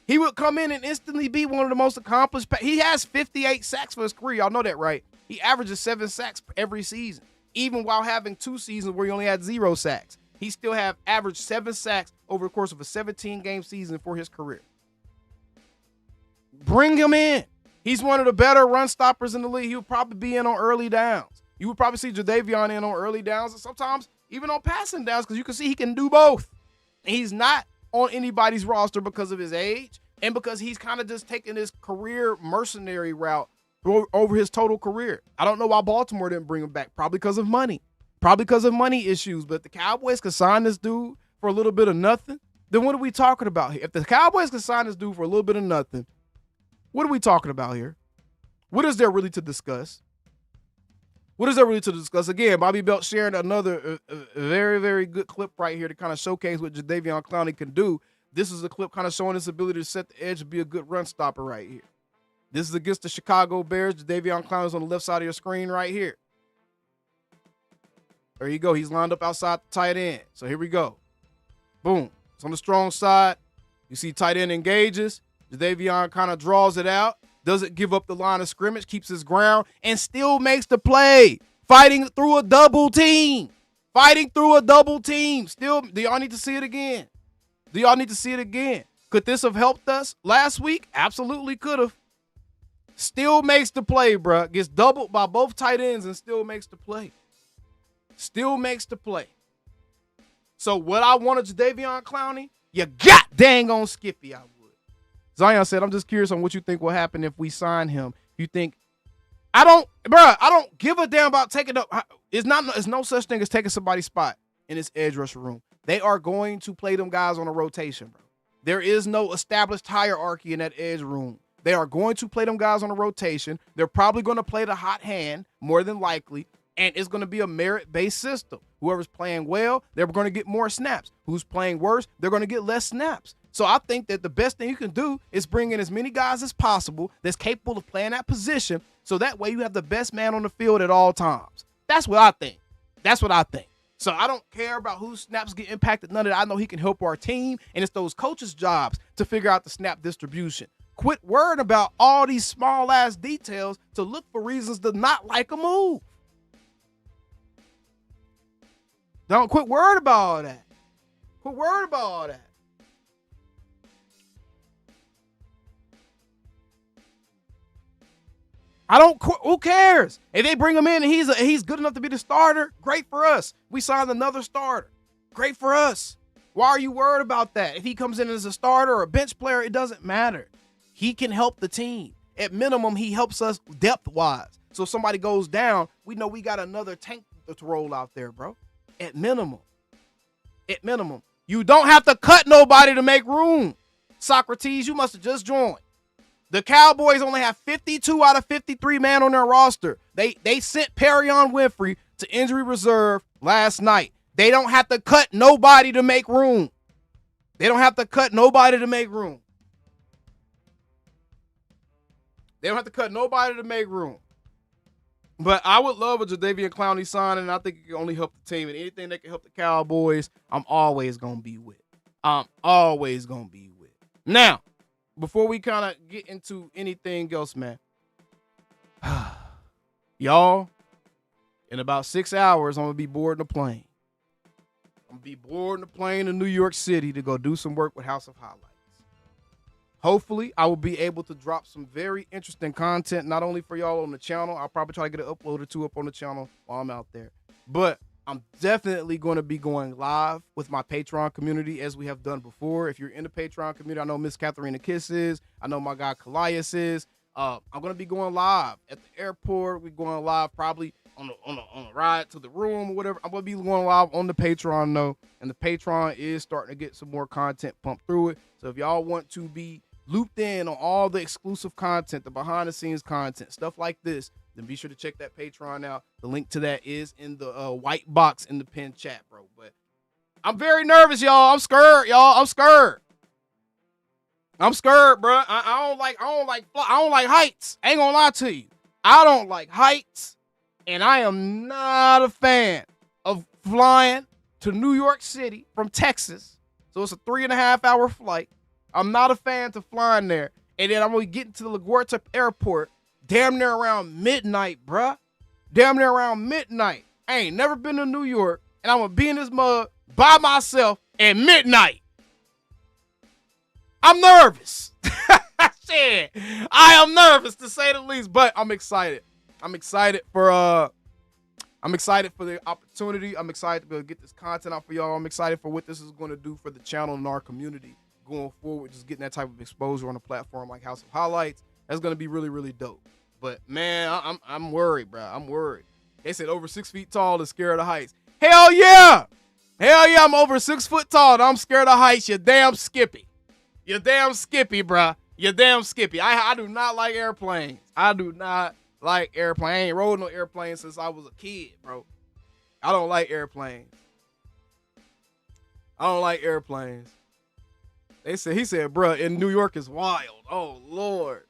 He would come in and instantly be one of the most accomplished. He has 58 sacks for his career. Y'all know that, right? He averages 7 sacks every season. Even while having 2 seasons where he only had 0 sacks. He still have averaged 7 sacks over the course of a 17-game season for his career. Bring him in. He's one of the better run stoppers in the league. He would probably be in on early downs. You would probably see Jadeveon in on early downs and sometimes even on passing downs because you can see he can do both. And he's not on anybody's roster because of his age and because he's kind of just taking his career mercenary route over his total career. I don't know why Baltimore didn't bring him back. Probably because of money. Probably because of money issues. But if the Cowboys could sign this dude for a little bit of nothing, then what are we talking about here? If the Cowboys could sign this dude for a little bit of nothing, what are we talking about here? What is there really to discuss? What is there really to discuss? Again, Bobby Belt sharing another very, very good clip right here to kind of showcase what Jadeveon Clowney can do. This is a clip kind of showing his ability to set the edge and be a good run stopper right here. This is against the Chicago Bears. Jadeveon Clowney is on the left side of your screen right here. There you go. He's lined up outside the tight end. So here we go. Boom. It's on the strong side. You see tight end engages. Jadeveon kind of draws it out, doesn't give up the line of scrimmage, keeps his ground, and still makes the play. Fighting through a double team. Still, do y'all need to see it again? Could this have helped us last week? Absolutely could have. Still makes the play, bruh. Gets doubled by both tight ends and still makes the play. So what I wanted Jadeveon Clowney, you got dang on Skippy, I would. Zion said, I'm just curious on what you think will happen if we sign him. You think, I don't give a damn about taking up. It's no such thing as taking somebody's spot in this edge rusher room. They are going to play them guys on a rotation, bro. There is no established hierarchy in that edge room. They are going to play them guys on a rotation. They're probably going to play the hot hand, more than likely, and it's going to be a merit-based system. Whoever's playing well, they're going to get more snaps. Who's playing worse, they're going to get less snaps. So I think that the best thing you can do is bring in as many guys as possible that's capable of playing that position so that way you have the best man on the field at all times. That's what I think. So I don't care about whose snaps get impacted. None of that. I know he can help our team, and it's those coaches' jobs to figure out the snap distribution. Quit worrying about all these small-ass details to look for reasons to not like a move. Don't quit worrying about all that. Who cares? If they bring him in and he's good enough to be the starter, great for us. We signed another starter. Great for us. Why are you worried about that? If he comes in as a starter or a bench player, it doesn't matter. He can help the team. At minimum, he helps us depth-wise. So if somebody goes down, we know we got another tank to roll out there, bro. At minimum. You don't have to cut nobody to make room. Socrates, you must have just joined. The Cowboys only have 52 out of 53 man on their roster. They sent Perion Winfrey to injury reserve last night. They don't have to cut nobody to make room. But I would love a Jadeveon Clowney signing, and I think it can only help the team. And anything that can help the Cowboys, I'm always going to be with. Now, before we kind of get into anything else, man, y'all, in about 6 hours, I'm going to be boarding a plane. To New York City to go do some work with House of Highlights. Hopefully, I will be able to drop some very interesting content, not only for y'all on the channel. I'll probably try to get an upload or two up on the channel while I'm out there. But I'm definitely going to be going live with my Patreon community as we have done before. If you're in the Patreon community, I know Miss Katharina Kiss is. I know my guy Kalias is. I'm going to be going live at the airport. We're going live probably on a ride to the room or whatever. I'm going to be going live on the Patreon, though. And the Patreon is starting to get some more content pumped through it. So if y'all want to be looped in on all the exclusive content, the behind-the-scenes content, stuff like this, then be sure to check that Patreon out. The link to that is in the white box in the pinned chat, bro. But I'm very nervous, y'all. I'm scared, bro. I don't like heights. I ain't gonna lie to you. I don't like heights. And I am not a fan of flying to New York City from Texas. So it's a 3.5-hour flight. I'm not a fan to flying there. And then I'm going to get into the LaGuardia Airport damn near around midnight, bruh. Damn near around midnight. I ain't never been to New York. And I'm going to be in this mug by myself at midnight. I'm nervous. Shit. I am nervous to say the least, but I'm excited. I'm excited for the opportunity. I'm excited to be able to get this content out for y'all. I'm excited for what this is going to do for the channel and our community going forward. Just getting that type of exposure on a platform like House of Highlights. That's going to be really, really dope. But man, I'm worried, bro. I'm worried. They said over 6 feet tall and scared of heights. Hell yeah. Hell yeah, I'm over 6 foot tall and I'm scared of heights. You damn Skippy. You damn Skippy, bruh. You damn Skippy. I do not like airplanes. I do not like airplanes. I ain't rode no airplane since I was a kid, bro. I don't like airplanes. I don't like airplanes. He said, bruh, in New York is wild. Oh, Lord.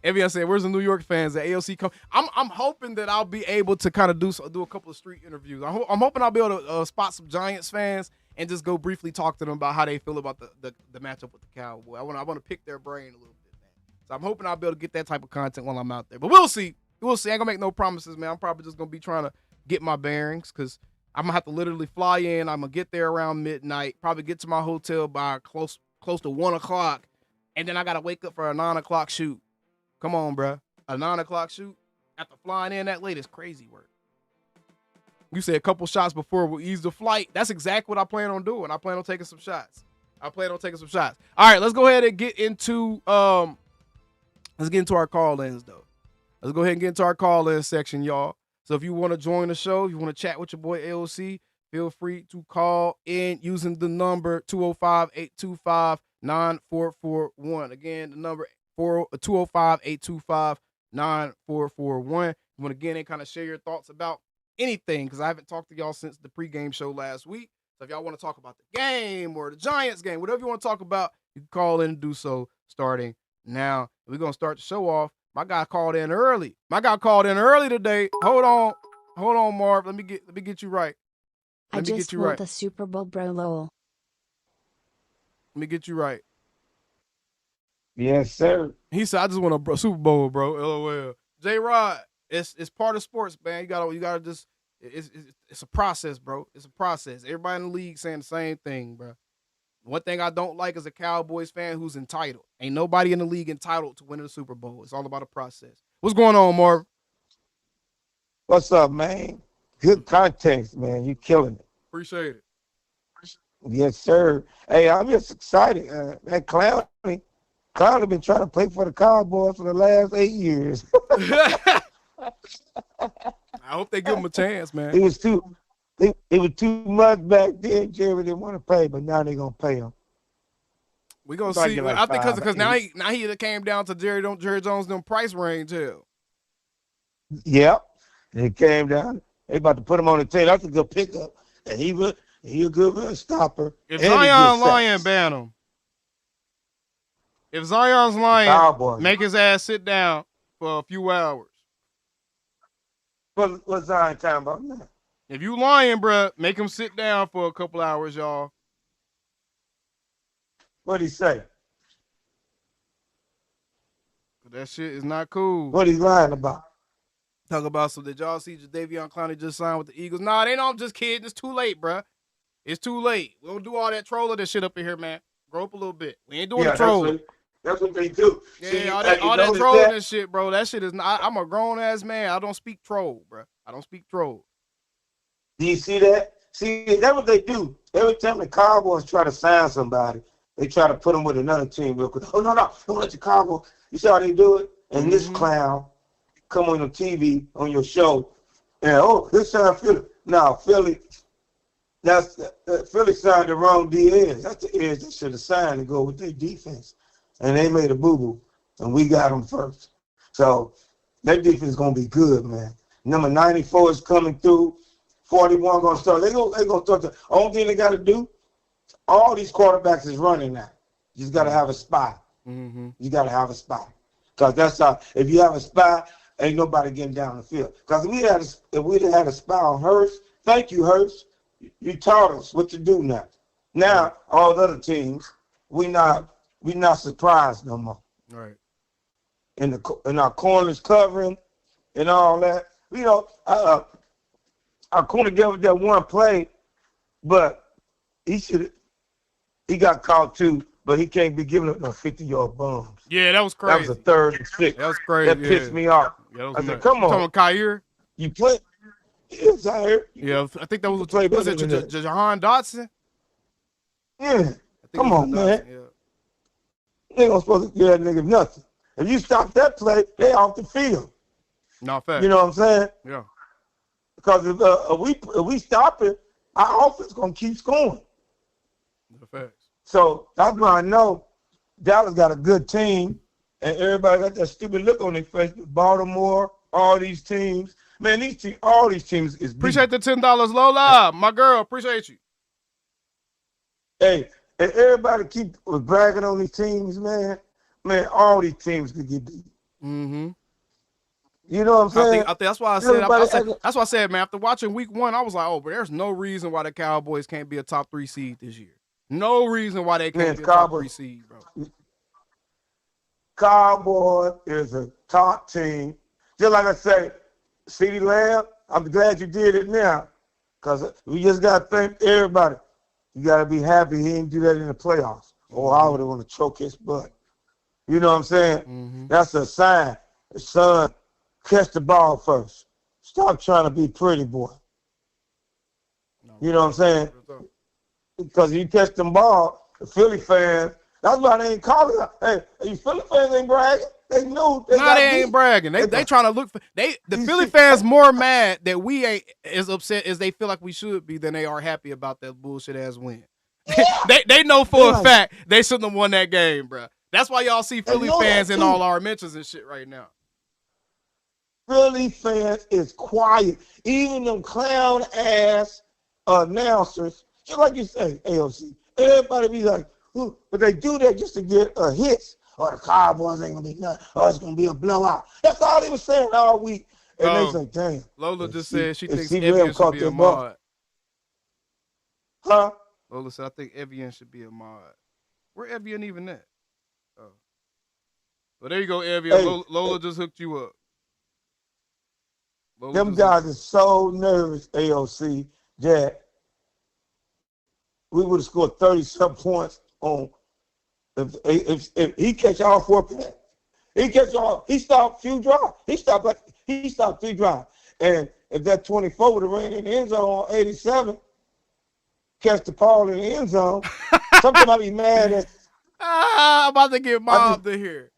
Everyone said, where's the New York fans? The AOC come. I'm hoping that I'll be able to kind of do a couple of street interviews. I'm hoping I'll be able to spot some Giants fans and just go briefly talk to them about how they feel about the matchup with the Cowboys. I want to pick their brain a little bit, man. So I'm hoping I'll be able to get that type of content while I'm out there. But we'll see. We'll see. I ain't gonna make no promises, man. I'm probably just gonna be trying to get my bearings because I'm gonna have to literally fly in. I'm gonna get there around midnight. Probably get to my hotel by close to 1 o'clock, and then I gotta wake up for a 9 o'clock shoot. Come on, bro. A 9 o'clock shoot after flying in that late is crazy work. You said a couple shots before will ease the flight. That's exactly what I plan on doing. I plan on taking some shots. All right, let's go ahead and get into our call-ins, though. Let's go ahead and get into our call-in section, y'all. So if you want to join the show, if you want to chat with your boy AOC, feel free to call in using the number 205-825-9441. Again, the number 205-825-9441. You want to get in and kind of share your thoughts about anything, because I haven't talked to y'all since the pregame show last week. So if y'all want to talk about the game or the Giants game, whatever you want to talk about, you can call in and do so starting now. We're going to start the show off. My guy called in early. Today. Hold on, Marv. Let me get you right. I just won the Super Bowl, bro. Lol. Let me get you right. Yes, sir. He said, I just won a Super Bowl, bro. LOL. J-Rod, it's part of sports, man. You gotta just, it's a process, bro. It's a process. Everybody in the league saying the same thing, bro. One thing I don't like is a Cowboys fan who's entitled. Ain't nobody in the league entitled to winning the Super Bowl. It's all about a process. What's going on, Marv? What's up, man? Good context, man. You killing it. Appreciate it. Yes, sir. Hey, I'm just excited. That Clowney been trying to play for the Cowboys for the last 8 years. I hope they give him a chance, man. It was too much back then. Jerry didn't want to pay, but now they're gonna pay him. We're gonna see. Like I think because now he came down to Jerry Jones them price range here. Yep. It came down. They about to put him on the table. That's a good pickup. And he a good stopper. If Zion's lying, ban him. If Zion's lying, make his ass sit down for a few hours. What's Zion talking about now? If you lying, bruh, make him sit down for a couple hours, y'all. What'd he say? That shit is not cool. What he lying about? Talk about some. Did y'all see Jadeveon Clowney just signed with the Eagles? Nah, they know I'm just kidding. It's too late, bruh. It's too late. We don't do all that trolling and shit up in here, man. Grow up a little bit. We ain't doing the trolling. That's what they do. Yeah, see, all that trolling and shit, bro. That shit is not. I'm a grown ass man. I don't speak troll, bro. I don't speak troll. Do you see that? See, that's what they do. Every time the Cowboys try to sign somebody, they try to put them with another team real quick. Oh, no, don't let the Cowboys. You see how they do it? And this clown come on your TV, on your show, and, this time Philly. No, Philly. Philly signed the wrong DAs. That's the edge they should have signed to go with their defense. And they made a boo-boo, and we got them first. So their defense is going to be good, man. Number 94 is coming through. 41 going to start. They going to start. The only thing they got to do, all these quarterbacks is running now. You just got to have a spot. You got to have a spot. Because that's how, if you have a spot, ain't nobody getting down the field. Because if we'd had a spy on Hurst, thank you, Hurst. You taught us what to do now. Now, all the other teams, we not surprised no more. Right. In our corners covering and all that. You know, our corner gave us that one play, but he got caught too, but he can't be giving up no 50-yard bombs. Yeah, that was crazy. That was a 3rd and 6. That was crazy. That pissed me off. Yeah, I said, come on. You talking about Kyer? You play. Yes, Zaire. Yeah, I think that was it Jahan Dotson? Yeah. Come on, man. Yeah. They ain't supposed to give that nigga nothing. If you stop that play, they off the field. No, fact. You know what I'm saying? Yeah. Because if we stop it, our offense gonna keep scoring. No facts. So that's why I know Dallas got a good team, and everybody got that stupid look on their face. Baltimore, all these teams, man, all these teams is beat. Appreciate the $10, Lola, my girl. Appreciate you. Hey, and everybody keep bragging on these teams, man. Man, all these teams could get beat. Mm-hmm. You know what I'm saying? I think that's why I said, man, after watching week 1, I was like, oh, but there's no reason why the Cowboys can't be a top 3 seed this year. No reason why they can't be a top 3 seed, bro. Cowboys is a top team. Just like I say, CeeDee Lamb, I'm glad you did it now. Because we just got to thank everybody. You got to be happy he didn't do that in the playoffs. Or I would have want to choke his butt. You know what I'm saying? Mm-hmm. That's a sign. Son, catch the ball first. Stop trying to be pretty, boy. You know what I'm saying? Because you catch them ball, the Philly fans, that's why they ain't calling it. Hey, these Philly fans ain't bragging. They know they ain't bragging. They trying to look for the Philly fans more mad that we ain't as upset as they feel like we should be than they are happy about that bullshit ass win. Yeah. they know for a fact they shouldn't have won that game, bro. That's why y'all see Philly fans in all our mentions and shit right now. Philly fans is quiet. Even them clown ass announcers, just like you say, AOC. Everybody be like, ooh, but they do that just to get hits. Or the Cowboys ain't gonna be nothing. Or it's gonna be a blowout. That's all they were saying all week. And they say, damn. Lola just said she thinks Evian should be a mod. Huh? Lola said, I think Evian should be a mod. Where Evian even at? Oh. Well, there you go, Evian. Hey, Lola just hooked you up. Them guys are so nervous, AOC, that we would have scored 30-some points on if he catch all 4 passes. He stopped few drives. He stopped 3 drives. And if that 24 would have ran in the end zone on 87, catch the ball in the end zone, something I'd be mad at. I'm about to get mobbed in here.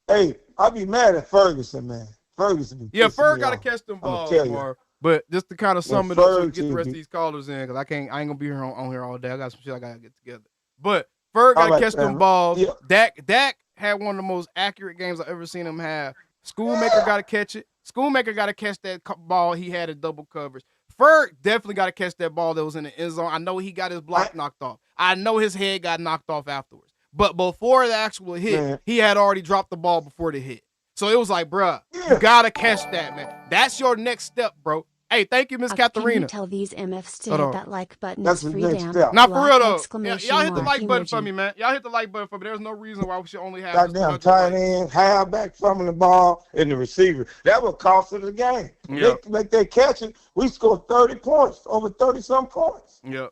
Hey, I'd be mad at Ferguson, man. Ferguson. Yeah, Ferg got to catch them balls more. But just to kind of sum it up so we get the rest of these callers in, because I ain't gonna be here on here all day. I got some shit I gotta get together. But Ferg got to catch them balls. Yeah. Dak had one of the most accurate games I've ever seen him have. Schoolmaker got to catch it. Schoolmaker got to catch that ball he had in double coverage. Ferg definitely got to catch that ball that was in the end zone. I know he got his block knocked off. I know his head got knocked off afterwards. But before the actual hit, he had already dropped the ball before the hit. So it was like, bruh, you got to catch that, man. That's your next step, bro. Hey, thank you, Miss Katharina. Can you tell these MFs to hit that like button? That's free the next down. step. Not for real, though. Y'all hit the like button for me, man. Y'all hit the like button for me. There's no reason why we should only have goddamn tight end, halfback fumbling the ball, and the receiver. That would cost us the game. Yep. They make that catch it. We scored 30 points, over 30-some points. Yep.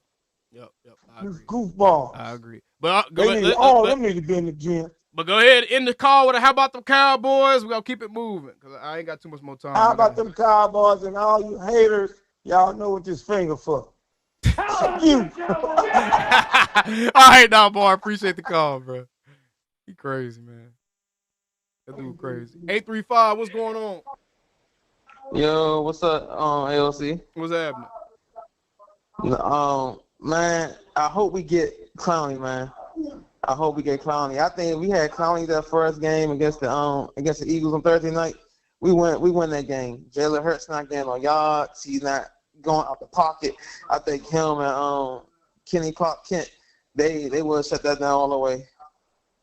I agree. Goofball. I agree. But them need to be in the gym. But go ahead, end the call with a how about them Cowboys? We're going to keep it moving because I ain't got too much more time. How about them Cowboys and all you haters? Y'all know what this finger for. You. All right, now, boy. I appreciate the call, bro. He crazy, man. That dude crazy. 835, what's going on? Yo, what's up, AOC? What's happening? Man, I hope we get Clowney, man. I hope we get Clowney. I think if we had Clowney that first game against the Eagles on Thursday night, we win that game. Jalen Hurts not getting on yards. He's not going out the pocket. I think him and Kenny Clark Kent, they will shut that down all the way.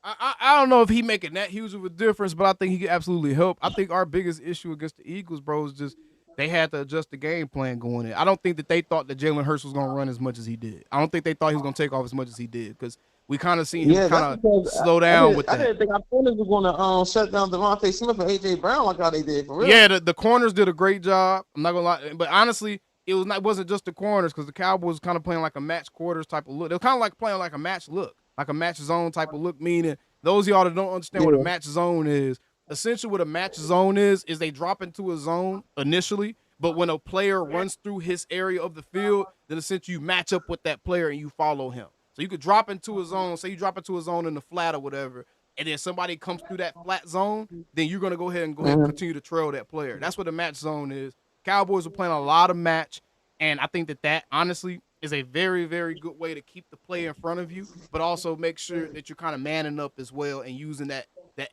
I don't know if he making that huge of a difference, but I think he could absolutely help. I think our biggest issue against the Eagles, bro, is just they had to adjust the game plan going in. I don't think that they thought that Jalen Hurts was going to run as much as he did. I don't think they thought he was going to take off as much as he did because we kind of seen him kind of slow down with that. I didn't think our corners were going to shut down Devontae Smith and A.J. Brown like how they did, for real. Yeah, the corners did a great job. I'm not going to lie. But honestly, it wasn't just the corners because the Cowboys kind of playing like a match quarters type of look. They were kind of like playing like a match look, like a match zone type of look, meaning those of y'all that don't understand what a match zone is, essentially what a match zone is they drop into a zone initially, but when a player runs through his area of the field, then essentially you match up with that player and you follow him. So you could drop into a zone, say you drop into a zone in the flat or whatever, and then somebody comes through that flat zone, then you're going to go ahead and continue to trail that player. That's what a match zone is. Cowboys are playing a lot of match, and I think that honestly is a very, very good way to keep the play in front of you, but also make sure that you're kind of manning up as well and using that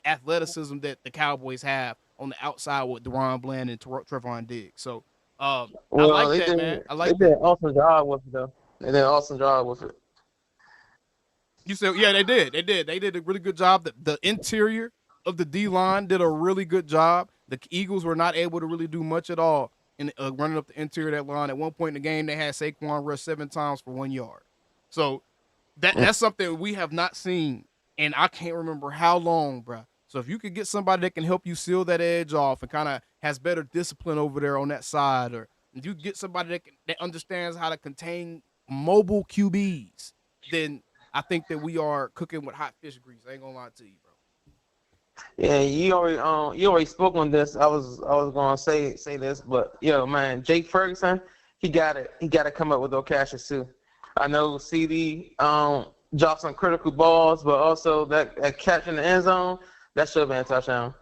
athleticism that the Cowboys have on the outside with DeRon Bland and Trevon Diggs. So I like that, man. I like that. They did an awesome job with it, though. They did an awesome job with it. You said, yeah, they did. They did a really good job. The interior of the D-line did a really good job. The Eagles were not able to really do much at all in running up the interior of that line. At one point in the game, they had Saquon rush 7 times for 1 yard. So that's something we have not seen, and I can't remember how long, bro. So if you could get somebody that can help you seal that edge off and kind of has better discipline over there on that side, or if you get somebody that understands how to contain mobile QBs, then I think that we are cooking with hot fish grease. I ain't gonna lie to you, bro. Yeah, you already spoke on this. I was gonna say this, but man, Jake Ferguson, he got to come up with those catches too. I know CD dropped some critical balls, but also that catch in the end zone, that should have been a touchdown.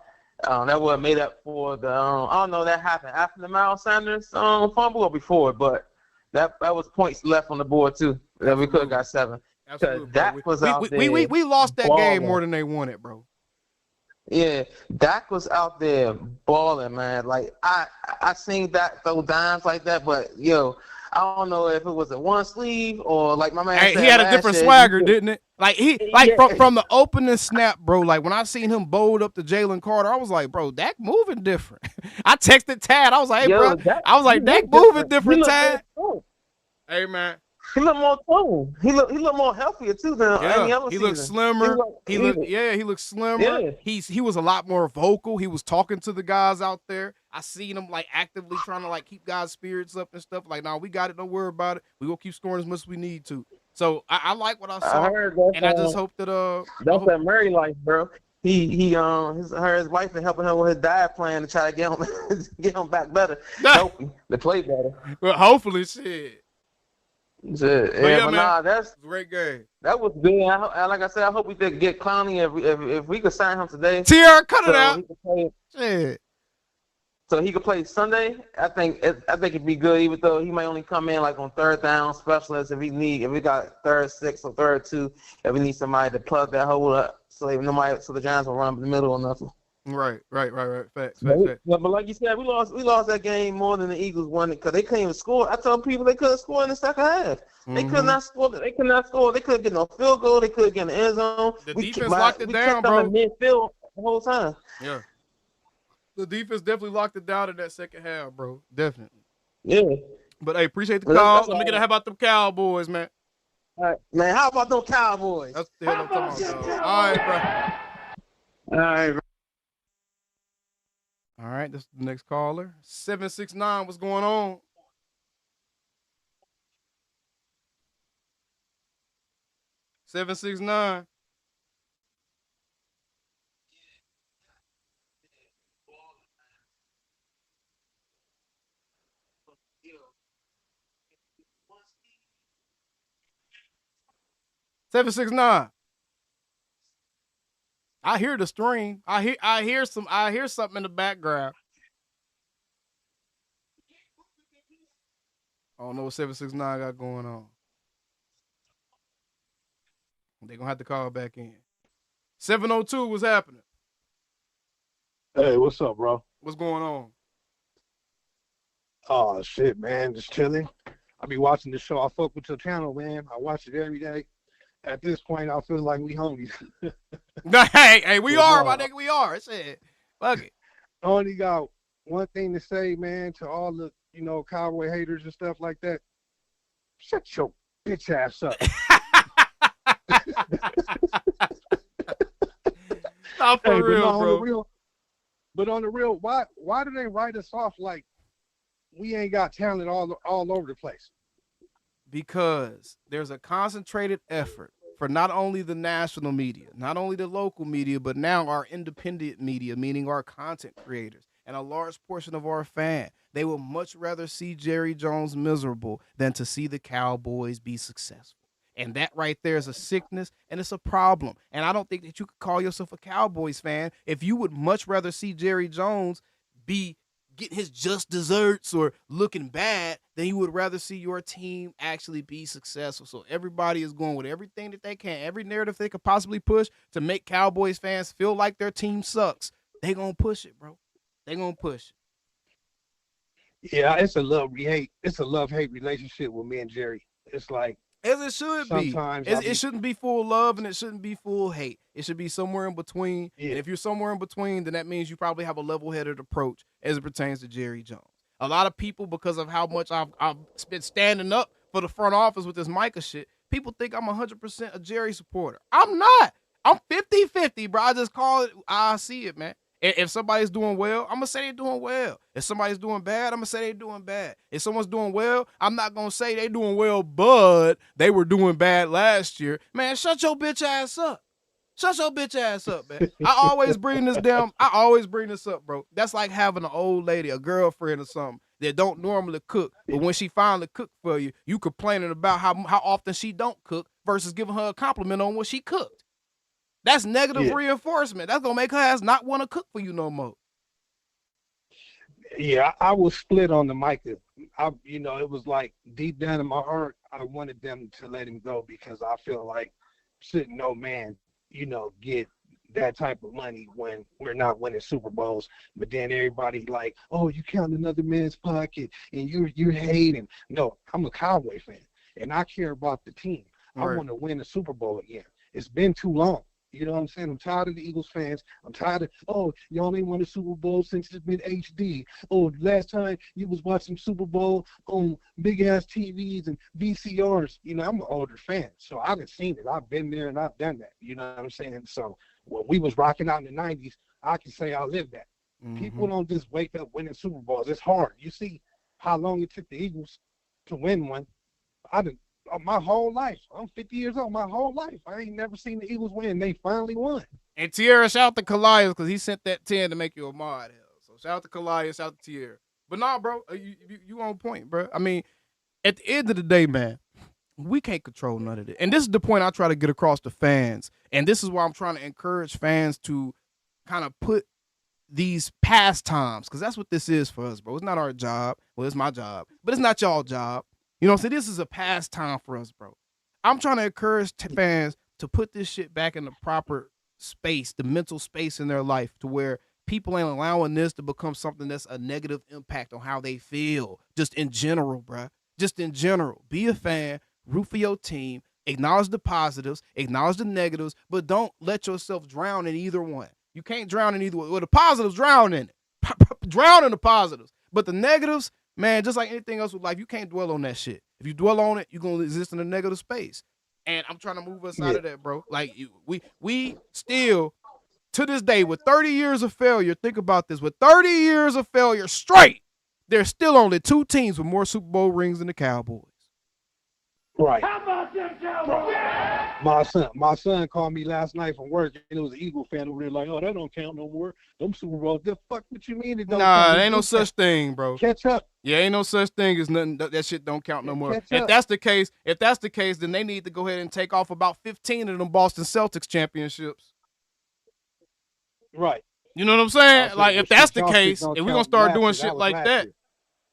That would have made up for the I don't know that happened after the Miles Sanders fumble or before, but that was points left on the board too. That we could have got 7. Absolutely, Dak was out there. We lost that game more than they won it, bro. Yeah, Dak was out there balling, man. Like I seen Dak throw dimes like that, but I don't know if it was a one sleeve or like my man said. He had a different swagger, didn't it? Like from the opening snap, bro. Like when I seen him bowled up to Jalen Carter, I was like, bro, Dak moving different. I texted Tad. I was like, hey, bro. Dak moving different, Tad. Hey, man. He looked more toned. He looked more healthier too than any other season. He looked slimmer. He looked slimmer. Yeah. He was a lot more vocal. He was talking to the guys out there. I seen him like actively trying to like keep guys' spirits up and stuff. Like, we got it. Don't worry about it. We gonna keep scoring as much as we need to. So I like what I saw, I just hope that that's that Murray life, bro. His wife been helping him with his diet plan to try to get him back better, help him to play better. Well, hopefully, shit. But that's a great game. That was good. Like I said, I hope we could get Clowney if we could sign him today. TR, cut it out. So he could play Sunday. I think it'd be good, even though he might only come in like on third down specialist if we got third 6 or third 2, if we need somebody to plug that hole up so the Giants will run in the middle or nothing. Right. Facts. But like you said, we lost that game more than the Eagles won it because they couldn't even score. I told people they couldn't score in the second half. They could not score. They could not score. They couldn't get no field goal. They couldn't get in the end zone. The defense locked it down, bro. We kept them in midfield the whole time. Yeah. The defense definitely locked it down in that second half, bro. Definitely. Yeah. But hey, appreciate the call. Let me get how about them Cowboys, man. All right, man. How about them Cowboys? That's the hell I'm talking about, dog. All right, bro. All right, bro. All right, this is the next caller. 769, what's going on? $769. $769. I hear the stream. I hear something in the background. I don't know what 769 got going on. They're gonna have to call back in. 702, what's happening? Hey, what's up, bro? What's going on? Oh shit, man, just chilling. I be watching the show. I fuck with your channel, man. I watch it every day. At this point, I feel like we homies. Hey, we are, my nigga. We are. Shit. Fuck it. I only got one thing to say, man, to all the, Cowboy haters and stuff like that. Shut your bitch ass up. Not for real, bro. On the real, why do they write us off like we ain't got talent all over the place? Because there's a concentrated effort for not only the national media, not only the local media, but now our independent media, meaning our content creators and a large portion of our fan. They will much rather see Jerry Jones miserable than to see the Cowboys be successful. And that right there is a sickness, and it's a problem. And I don't think that you could call yourself a Cowboys fan if you would much rather see Jerry Jones be getting his just desserts or looking bad than you would rather see your team actually be successful. So everybody is going with everything that they can, every narrative they could possibly push to make Cowboys fans feel like their team sucks. They gonna push it, bro. They gonna push it. Yeah, it's a love-hate relationship with me and Jerry. It's like, as it should be. It shouldn't be full love and it shouldn't be full hate. It should be somewhere in between. Yeah. And if you're somewhere in between, then that means you probably have a level-headed approach as it pertains to Jerry Jones. A lot of people, because of how much I've been standing up for the front office with this Micah shit, people think I'm 100% a Jerry supporter. I'm not. I'm 50-50, bro. I just call it, I see it, man. If somebody's doing well, I'm going to say they're doing well. If somebody's doing bad, I'm going to say they're doing bad. If someone's doing well, I'm not going to say they're doing well, but they were doing bad last year. Man, shut your bitch ass up. Shut your bitch ass up, man. I always bring this up, bro. That's like having an old lady, a girlfriend or something that don't normally cook, but when she finally cook for you, you complaining about how often she don't cook versus giving her a compliment on what she cooked. That's negative reinforcement. That's going to make her ass not want to cook for you no more. Yeah, I was split on the Micah. It was like deep down in my heart, I wanted them to let him go because I feel like shouldn't no man, get that type of money when we're not winning Super Bowls. But then everybody like, oh, you count another man's pocket and you're hating. No, I'm a Cowboy fan and I care about the team. Right. I want to win a Super Bowl again. It's been too long. You know what I'm saying? I'm tired of the Eagles fans. I'm tired of, oh, y'all ain't won a Super Bowl since it's been HD. Oh, last time you was watching Super Bowl on big-ass TVs and VCRs. I'm an older fan, so I've seen it. I've been there and I've done that. You know what I'm saying? So when we was rocking out in the 90s, I can say I lived that. Mm-hmm. People don't just wake up winning Super Bowls. It's hard. You see how long it took the Eagles to win one. My whole life. I'm 50 years old. My whole life. I ain't never seen the Eagles win. They finally won. And Tierra, shout out to Calais because he sent that 10 to make you a mod. So shout out to Calais, shout out to Tierra. But nah, bro, you on point, bro. I mean, at the end of the day, man, we can't control none of it. And this is the point I try to get across to fans. And this is why I'm trying to encourage fans to kind of put these pastimes, because that's what this is for us, bro. It's not our job. Well, it's my job. But it's not y'all job. So this is a pastime for us, bro. I'm trying to encourage fans to put this shit back in the proper space, the mental space in their life to where people ain't allowing this to become something that's a negative impact on how they feel. Just in general, bro. Just in general. Be a fan, root for your team, acknowledge the positives, acknowledge the negatives, but don't let yourself drown in either one. You can't drown in either one. Well, the positives, drown in it. Drown in the positives. But the negatives, man, just like anything else with life, you can't dwell on that shit. If you dwell on it, you're going to exist in a negative space. And I'm trying to move us out of that, bro. Like, we still, to this day, with 30 years of failure, think about this, with 30 years of failure straight, there's still only 2 teams with more Super Bowl rings than the Cowboys. Right. How about them Cowboys? Yeah! My son called me last night from work, and it was an Eagle fan over there like, oh, that don't count no more. Them Super Bowls, the fuck what you mean it don't count? Nah, ain't no such thing, bro. Catch up. Yeah, ain't no such thing as nothing. That shit don't count no more. If that's the case, then they need to go ahead and take off about 15 of them Boston Celtics championships. Right. You know what I'm saying? Like, if that's the case, if we're going to start doing shit like that,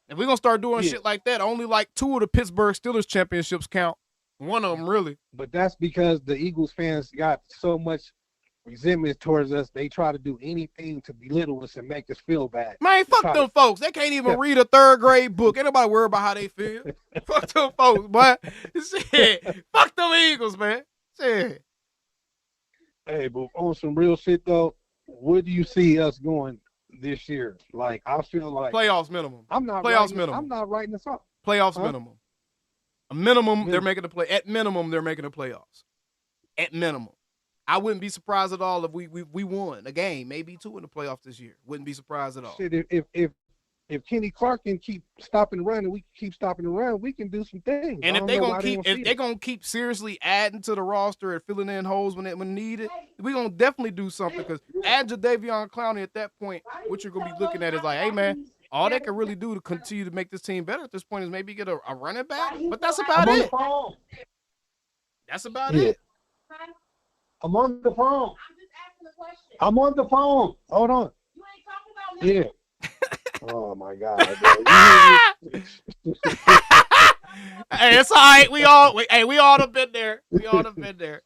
if we're going to start doing shit like that, only like 2 of the Pittsburgh Steelers championships count. One of them, really. But that's because the Eagles fans got so much resentment towards us. They try to do anything to belittle us and make us feel bad. Man, fuck them folks. They can't even read a 3rd grade book. Ain't nobody worried about how they feel. Fuck them folks, boy. Shit. Fuck them Eagles, man. Shit. Hey, but on some real shit though, where do you see us going this year? Like, I feel like Playoffs minimum. I'm not Playoffs writing. minimum. I'm not writing this up. Playoffs Huh? minimum. A minimum, they're Minimum. making the play. At minimum, they're making the playoffs. At minimum. I wouldn't be surprised at all if we won a game, maybe 2 in the playoffs this year. Wouldn't be surprised at all. Shit, if Kenny Clark can keep stopping the run and we keep stopping the run, we can do some things. And I if don't they're know gonna why they keep, don't if see they're it. gonna keep seriously adding to the roster and filling in holes when needed, we're gonna definitely do something. Because add Jadeveon Clowney at that point, what you're gonna be looking at is like, hey man, all they can really do to continue to make this team better at this point is maybe get a running back. But that's about I'm on the it. phone. That's about Yeah. it. I'm on the phone. I'm on the phone. Hold on. Yeah. Oh my God. Bro. Hey, it's all right. We all have been there. We all have been there.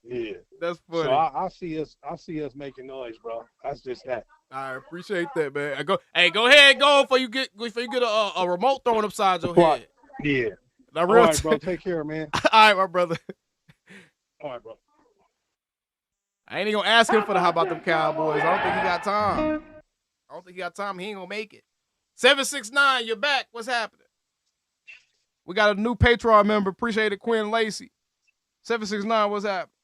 Yeah. That's funny. So I see us making noise, bro. That's just that. I appreciate that, man. Go ahead, go before you get a remote thrown upside your Right. head. Yeah. Now, All real right, bro. Take care, man. All right, my brother. All right, bro. I ain't even gonna ask him for the how about them Cowboys. I don't think he got time. He ain't gonna make it. 769, you're back. What's happening? We got a new Patreon member. Appreciate it, Quinn Lacey. 769, what's happening?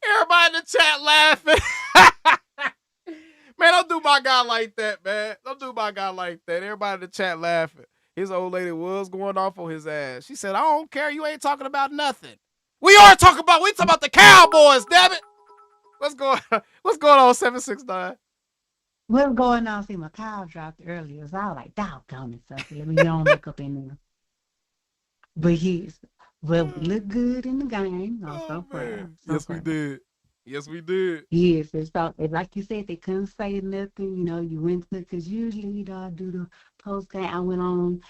Everybody in the chat laughing. Man, don't do my guy like that, man. Don't do my guy like that. Everybody in the chat laughing. His old lady was going off on his ass. She said, I don't care. You ain't talking about nothing. We talking about the Cowboys, damn it. What's going on, 769? What's going on? See, my car dropped earlier, so I was like, doggone it, so let me get on back up in there. But we look good in the game. I'm so proud. Yes, we did. Yes, we did. Yes, it's like you said, they couldn't say nothing. You went to, because usually, I do the post game. I went on,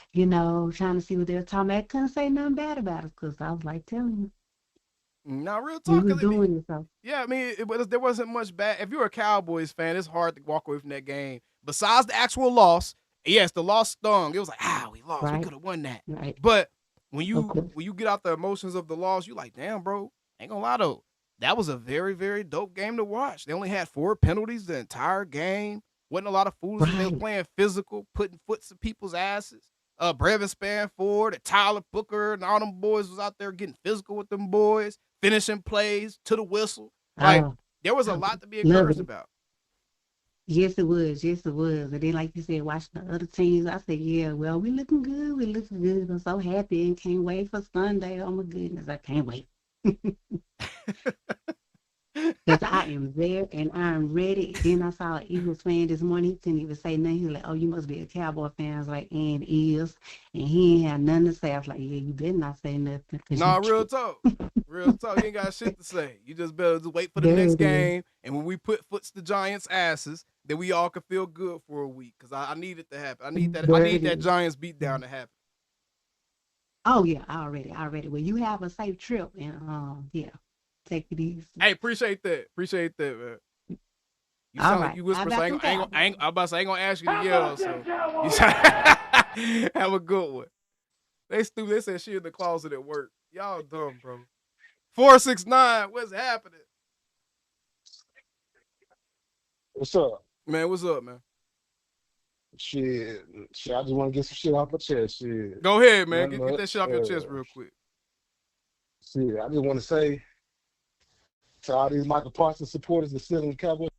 trying to see what they were talking about. I couldn't say nothing bad about it because I was like telling you. Not real We talk. was doing it, so. Yeah, I mean, there wasn't much bad. If you're a Cowboys fan, it's hard to walk away from that game. Besides the actual loss, yes, the loss stung. It was like, we lost. Right. We could have won that. Right. But when you get out the emotions of the loss, you like, damn, bro, ain't gonna lie though. That was a very, very dope game to watch. They only had 4 penalties the entire game. Wasn't a lot of fools. Right. They was playing physical, putting foots in people's asses. Brevin Spanford and Tyler Booker and all them boys was out there getting physical with them boys, finishing plays to the whistle. Like, there was a lot to be encouraged about. Yes, it was. Yes, it was. And then, like you said, watching the other teams, I said, yeah, well, we looking good. We looking good. I'm so happy and can't wait for Sunday. Oh, my goodness, I can't wait. Because I am there and I'm ready. Then I saw an Eagles fan this morning. He couldn't even say nothing. He was like, oh, you must be a Cowboy fan. I was like, and is. And he ain't had nothing to say. I was like, yeah, you better not say nothing. Nah, real talk. Real talk. You ain't got shit to say. You just better just wait for the next game. And when we put foots to Giants' asses, then we all can feel good for a week. Because I need it to happen. I need that Giants beatdown to happen. Oh, yeah, already. Well, you have a safe trip. And, yeah. Take it easy. Hey, appreciate that, man. You sound like you whisper, so I'm about to say I ain't gonna ask you to yell. So you have a good one. They stupid. They said she in the closet at work. Y'all dumb, bro. 469, what's happening? What's up? Man, what's up, man? Shit, I just want to get some shit off my chest. Shit. Go ahead, man. Get that shit off your chest real quick. Shit, I just want to say to all these Michael Parsons supporters that still in the Cowboys.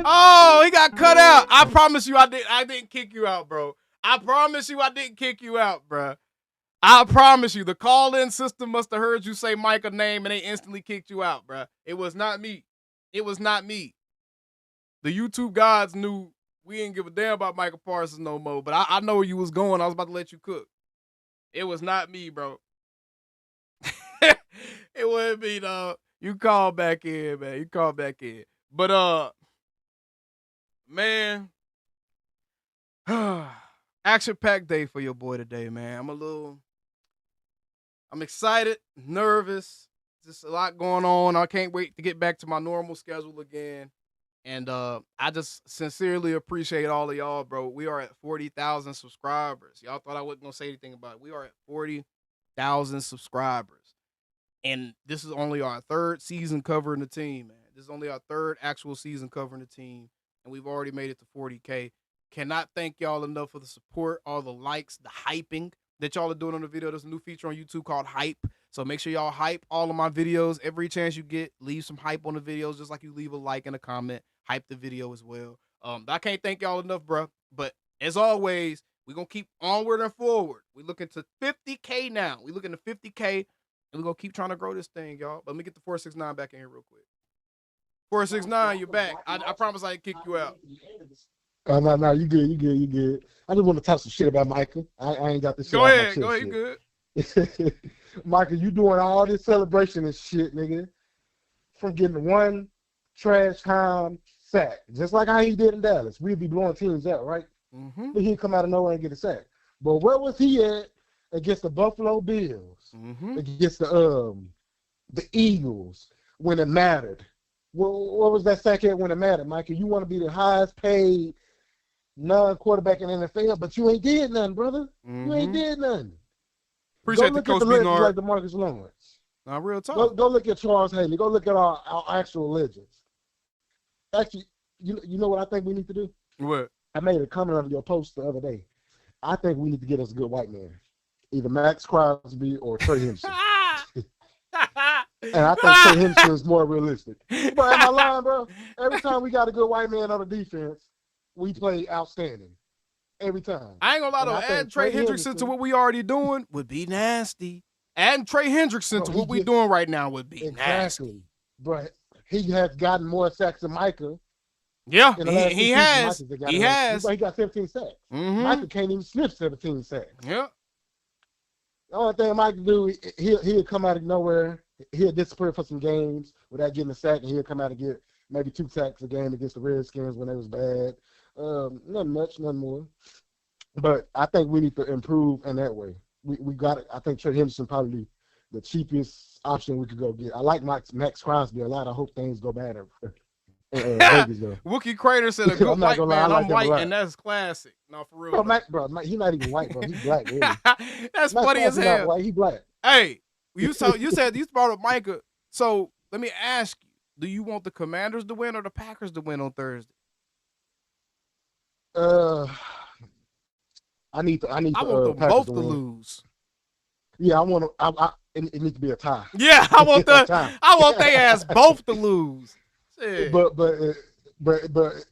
Oh, he got cut out. I promise you I didn't kick you out, bro. I promise you I didn't kick you out, bro. I promise you. The call-in system must have heard you say Micah's name and they instantly kicked you out, bro. It was not me. It was not me. The YouTube gods knew we didn't give a damn about Michael Parsons no more, but I know where you was going. I was about to let you cook. It was not me, bro. It wasn't me, dog. You call back in, man. You call back in. But, man, action-packed day for your boy today, man. I'm excited, nervous. Just a lot going on. I can't wait to get back to my normal schedule again. And I just sincerely appreciate all of y'all, bro. We are at 40,000 subscribers. Y'all thought I wasn't gonna say anything about it. We are at 40,000 subscribers. And this is only our third season covering the team, man. This is only our third actual season covering the team. And we've already made it to 40K. Cannot thank y'all enough for the support, all the likes, the hyping that y'all are doing on the video. There's a new feature on YouTube called Hype. So make sure y'all hype all of my videos. Every chance you get, leave some hype on the videos, just like you leave a like and a comment. Hype the video as well. I can't thank y'all enough, bro. But as always, we're going to keep onward and forward. We're looking to 50K now. We're looking to 50K, and we're going to keep trying to grow this thing, y'all. But let me get the 469 back in here real quick. 469, you're back. I promise I ain't kick you out. No, you good. I just want to talk some shit about Michael. I ain't got this shit. Go ahead, you good. Michael, you doing all this celebration and shit, nigga, from getting one trash time sack, just like how he did in Dallas. We'd be blowing teams out, right? Mm-hmm. But he'd come out of nowhere and get a sack. But where was he at against the Buffalo Bills, against the Eagles when it mattered? Well, what was that sack at when it mattered, Michael? You want to be the highest paid non-quarterback in the NFL, but you ain't did nothing, brother. You ain't did nothing. Appreciate the Coach Bernard. Like DeMarcus Lawrence. Nah, real talk. Go look at Charles Haley. Go look at our actual legends. Actually, you know what I think we need to do? What? I made a comment on your post the other day. I think we need to get us a good white man, either Max Crosby or Trey Henderson. And I think Trey Henderson is more realistic. But am I lying, bro? Every time we got a good white man on the defense, we play outstanding. Every time. I ain't gonna lie though, adding Trey Hendrickson to what we already doing would be nasty. Adding Trey Hendrickson to what we doing right now would be nasty. But he has gotten more sacks than Micah. Yeah, he has. He has. He got 17 sacks. Micah can't even sniff 17 sacks. Yeah. The only thing Micah do, he'll come out of nowhere. He'll disappear for some games without getting a sack, and he'll come out and get maybe 2 sacks a game against the Redskins when they was bad. Nothing much, nothing more. But I think we need to improve in that way. We got it. I think Trey Henderson probably the cheapest option we could go get. I like Max Crosby a lot. I hope things go bad in Vegas, though. Wookie Crater said a good white man. I'm white, and that's classic. No, for real. Bro, he's not even white, bro. He's black. Really. That's funny as hell. White, he's black. Hey, you said you brought up Micah. So let me ask you: do you want the Commanders to win or the Packers to win on Thursday? I want them both to lose. Yeah, I want to. It needs to be a tie. Yeah, I want they ass both to lose. Shit. But if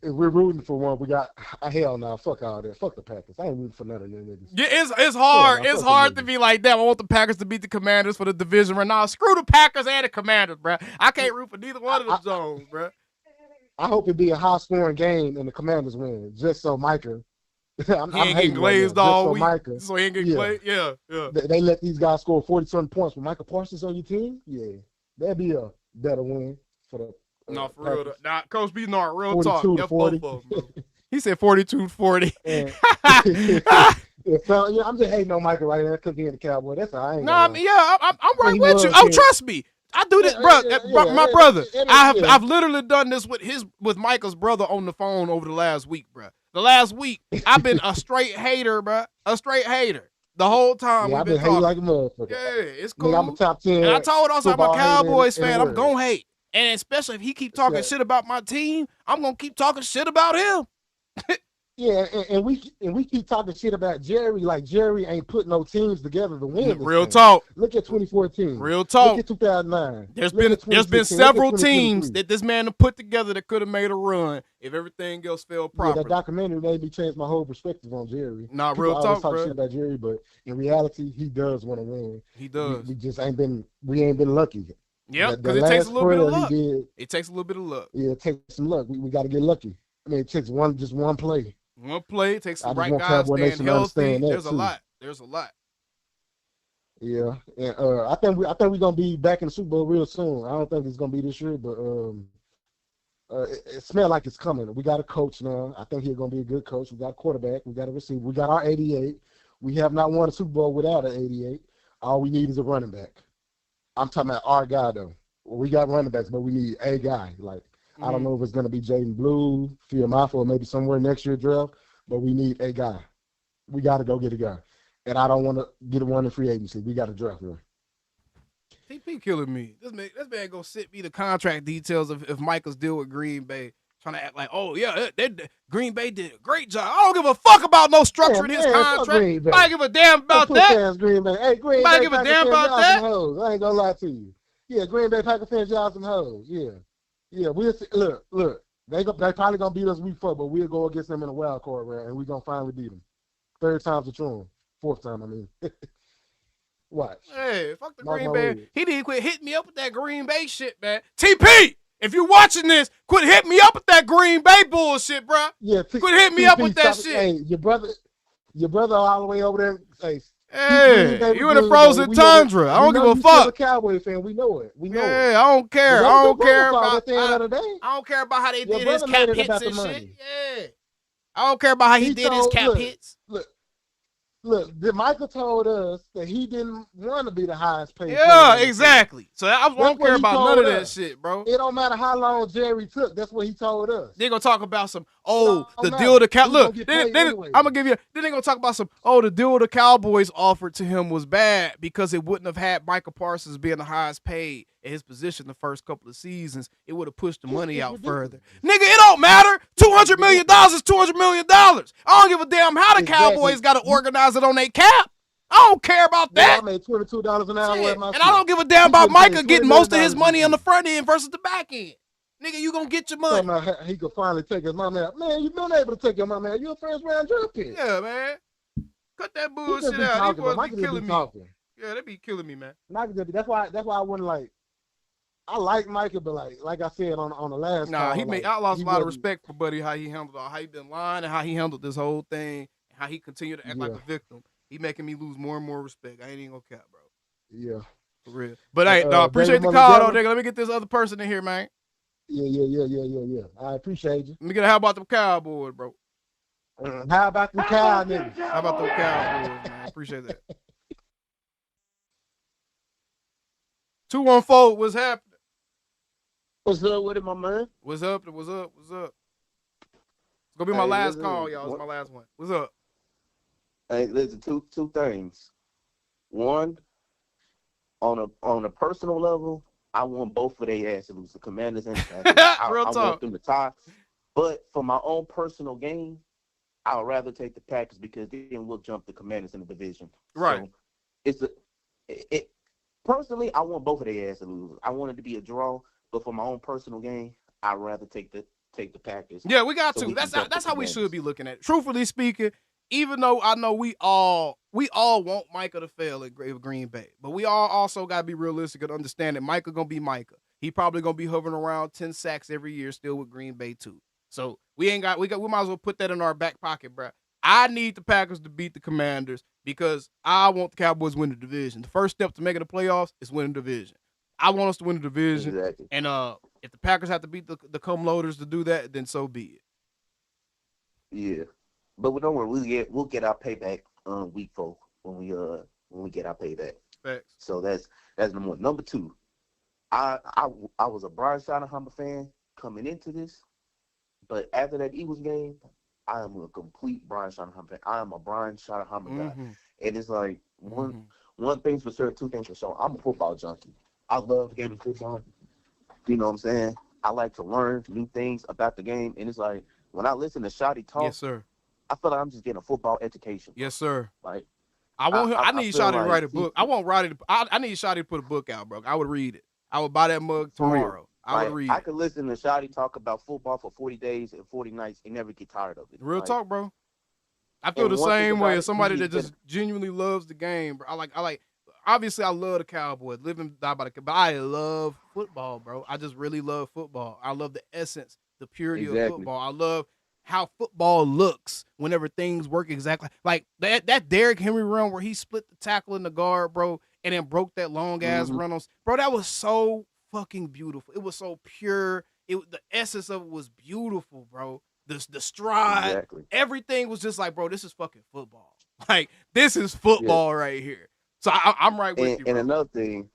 we're rooting for one, we got hell no. Fuck all that. Fuck the Packers. I ain't rooting for none of them niggas. Yeah, it's hard. It's hard to be like that. I want the Packers to beat the Commanders for the division right now. Screw the Packers and the Commanders, bro. I can't root for neither one of them zones, bro. I hope it be a high-scoring game and the Commanders win, just so Micah. He ain't getting glazed all week. Micah, so he ain't getting glazed. Yeah. They let these guys score 40-something points with Micah Parsons on your team. Yeah, that'd be a better win for the. No, for Packers. Real. Nah, Coach B, no, real talk. 42-40. Both of them, he said 42-40. So I'm just hating on Micah right now because he in the Cowboys. That's all. I'm right with you. Oh, trust me. I do this, bro. My brother. I've literally done this with Michael's brother on the phone over the last week, bro. The last week, I've been a straight hater, bro. A straight hater. The whole time we've been talking. Like a motherfucker. Yeah, it's cool. I'm a top 10. And I told also I'm a Cowboys fan. I'm gonna hate. And especially if he keep talking shit about my team, I'm gonna keep talking shit about him. Yeah, and we keep talking shit about Jerry, like Jerry ain't put no teams together to win. Real talk. Look at 2014. Real talk. Look at 2009. There's been several teams that this man put together that could have made a run if everything else fell properly. Yeah, that documentary made me change my whole perspective on Jerry. Nah, real talk, bro. Shit about Jerry, but in reality, he does want to win. He does. We just ain't been lucky. Yeah, because it takes a little bit of luck. It takes a little bit of luck. Yeah, it takes some luck. We got to get lucky. I mean, it takes just one play. One play, it takes the right guys staying healthy. There's a lot. Yeah, and I think we're gonna be back in the Super Bowl real soon. I don't think it's gonna be this year, but it smells like it's coming. We got a coach now. I think he's gonna be a good coach. We got a quarterback. We got a receiver. We got our 88. We have not won a Super Bowl without an 88. All we need is a running back. I'm talking about our guy though. We got running backs, but we need a guy. Like I don't know if it's going to be Jaden Blue, Fiamafa, or maybe somewhere next year draft, but we need a guy. We got to go get a guy. And I don't want to get one in free agency. We got to draft him. TP killing me. This man go sit me the contract details of if Michael's deal with Green Bay. Trying to act like, oh, yeah, Green Bay did a great job. I don't give a fuck about no structure in his contract. I don't give a damn about that. Green Bay. Hey, Green I Bay give a damn about that. Hoes. I ain't going to lie to you. Yeah, Green Bay Packer fans, y'all some hoes. Yeah. Yeah, we'll see. Look. They probably going to beat us week 4, but we'll go against them in a wild card round, and we're going to finally beat them. 3rd time's the charm. 4th time, I mean. Watch. Hey, fuck the Green Bay. He need to quit hitting me up with that Green Bay shit, man. TP, if you watching this, quit hitting me up with that Green Bay bullshit, bro. Yeah, quit hitting me up with that shit. Hey, your brother all the way over there. Hey, you in the frozen tundra. I don't give a fuck. A Cowboy fan, we know it. I don't care. I don't care about. I don't care about how they did his cap hits and shit. Yeah, I don't care about how he did his cap hits. Look, Michael told us that he didn't want to be the highest paid. Yeah, exactly. So I don't care about none of that shit, bro. It don't matter how long Jerry took. That's what he told us. They're gonna talk about some the deal the Cow. Look, I'm gonna give you. Then they're gonna talk about some the deal the Cowboys offered to him was bad because it wouldn't have had Michael Parsons being the highest paid at his position the first couple of seasons. It would have pushed the money out further. Nigga, it don't matter. $200 million is $200 million. I don't give a damn how the Cowboys got to organize it on their cap. I don't care about that. I made $22 an hour. And I don't give a damn about Micah getting most of his money on the front end versus the back end. Nigga, you gonna get your money. He could finally take his money out. Man, you've been able to take your money out. You're a first round draft pick. Yeah, man. Cut that bullshit out. These boys be killing me. Yeah, they be killing me, man. That's why I wouldn't like. I like Micah, but like I said on the last call, I lost a lot of respect for Buddy, how he handled how he been lying and how he handled this whole thing, and how he continued to act like a victim. He making me lose more and more respect. I ain't even gonna cap, bro. Yeah. For real. But hey, appreciate the call, though, nigga. Let me get this other person in here, man. Yeah. I appreciate you. Let me get how about the Cowboys, bro? How about the Cow niggas? How about the Cowboys, man? Appreciate that. 214, what's happening? What's up with it, my man? What's up? It's gonna be my last call, y'all. It's my last one. What's up? Hey, listen, two things. One, on a personal level, I want both of their ass to lose, the Commanders and the Packers. I want them to tie. But for my own personal gain, I'd rather take the Packers because then we'll jump the Commanders in the division. Right. So personally, I want both of their ass to lose. I want it to be a draw, but for my own personal gain, I'd rather take the Packers. Yeah, we got to. That's how we should be looking at it. Truthfully speaking, even though I know we all want Micah to fail at Green Bay, but we all also got to be realistic and understand that Micah going to be Micah. He probably going to be hovering around 10 sacks every year still with Green Bay too. So we might as well put that in our back pocket, bro. I need the Packers to beat the Commanders because I want the Cowboys to win the division. The first step to making the playoffs is winning the division. I want us to win the division. Exactly. And if the Packers have to beat the cum loaders to do that, then so be it. Yeah. But don't worry, we'll get our payback week 4 when we get our payback. Facts. So that's number one. Number two, I was a Brian Schottenheimer fan coming into this, but after that Eagles game, I am a complete Brian Schottenheimer fan. I am a Brian Schottenheimer guy. And it's like one thing's for sure, two things for sure. I'm a football junkie. I love the game of football. You know what I'm saying? I like to learn new things about the game. And it's like when I listen to Shotty talk, yes, sir, I feel like I'm just getting a football education. Yes, sir. Like I need Shotty to write a book. I want Roddy I need Shotty to put a book out, bro. I would read it. I would buy that mug tomorrow. I would read it. I could listen to Shotty talk about football for 40 days and 40 nights and never get tired of it. Real talk, bro. I feel the same way as somebody that just genuinely loves the game, bro. I like obviously I love the Cowboys, live and die by the, but I love football, bro. I just really love football. I love the essence, the purity of football. I love how football looks whenever things work exactly like that Derrick Henry run where he split the tackle in the guard, bro, and then broke that long ass run on. Bro, that was so fucking beautiful. It was so pure. The essence of it was beautiful, bro. The stride, everything was just like, bro, this is fucking football. Like, this is football right here. So I'm right with you, bro. And another thing,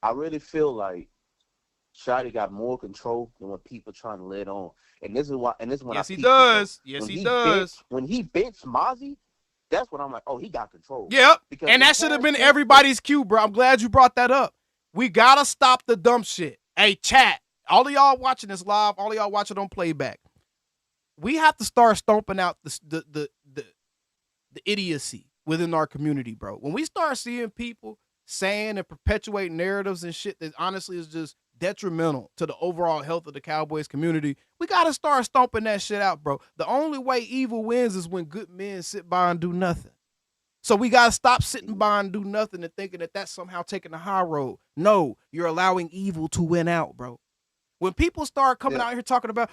I really feel like Shotty got more control than what people trying to let on. And this is why. And this is when Yes, I he peeped it, though. does. Yes, he does. When he benched Mozzie, that's when I'm like, oh, he got control. Yep. Because And that should have been everybody's cue, bro. I'm glad you brought that up. We gotta stop the dumb shit. Hey, chat. All of y'all watching this live, all of y'all watching on playback. We have to start stomping out the idiocy within our community, bro. When we start seeing people saying and perpetuate narratives and shit that honestly is just detrimental to the overall health of the Cowboys community, we got to start stomping that shit out, bro. The only way evil wins is when good men sit by and do nothing. So we got to stop sitting by and do nothing and thinking that that's somehow taking the high road. No, you're allowing evil to win out, bro. When people start coming out here talking about,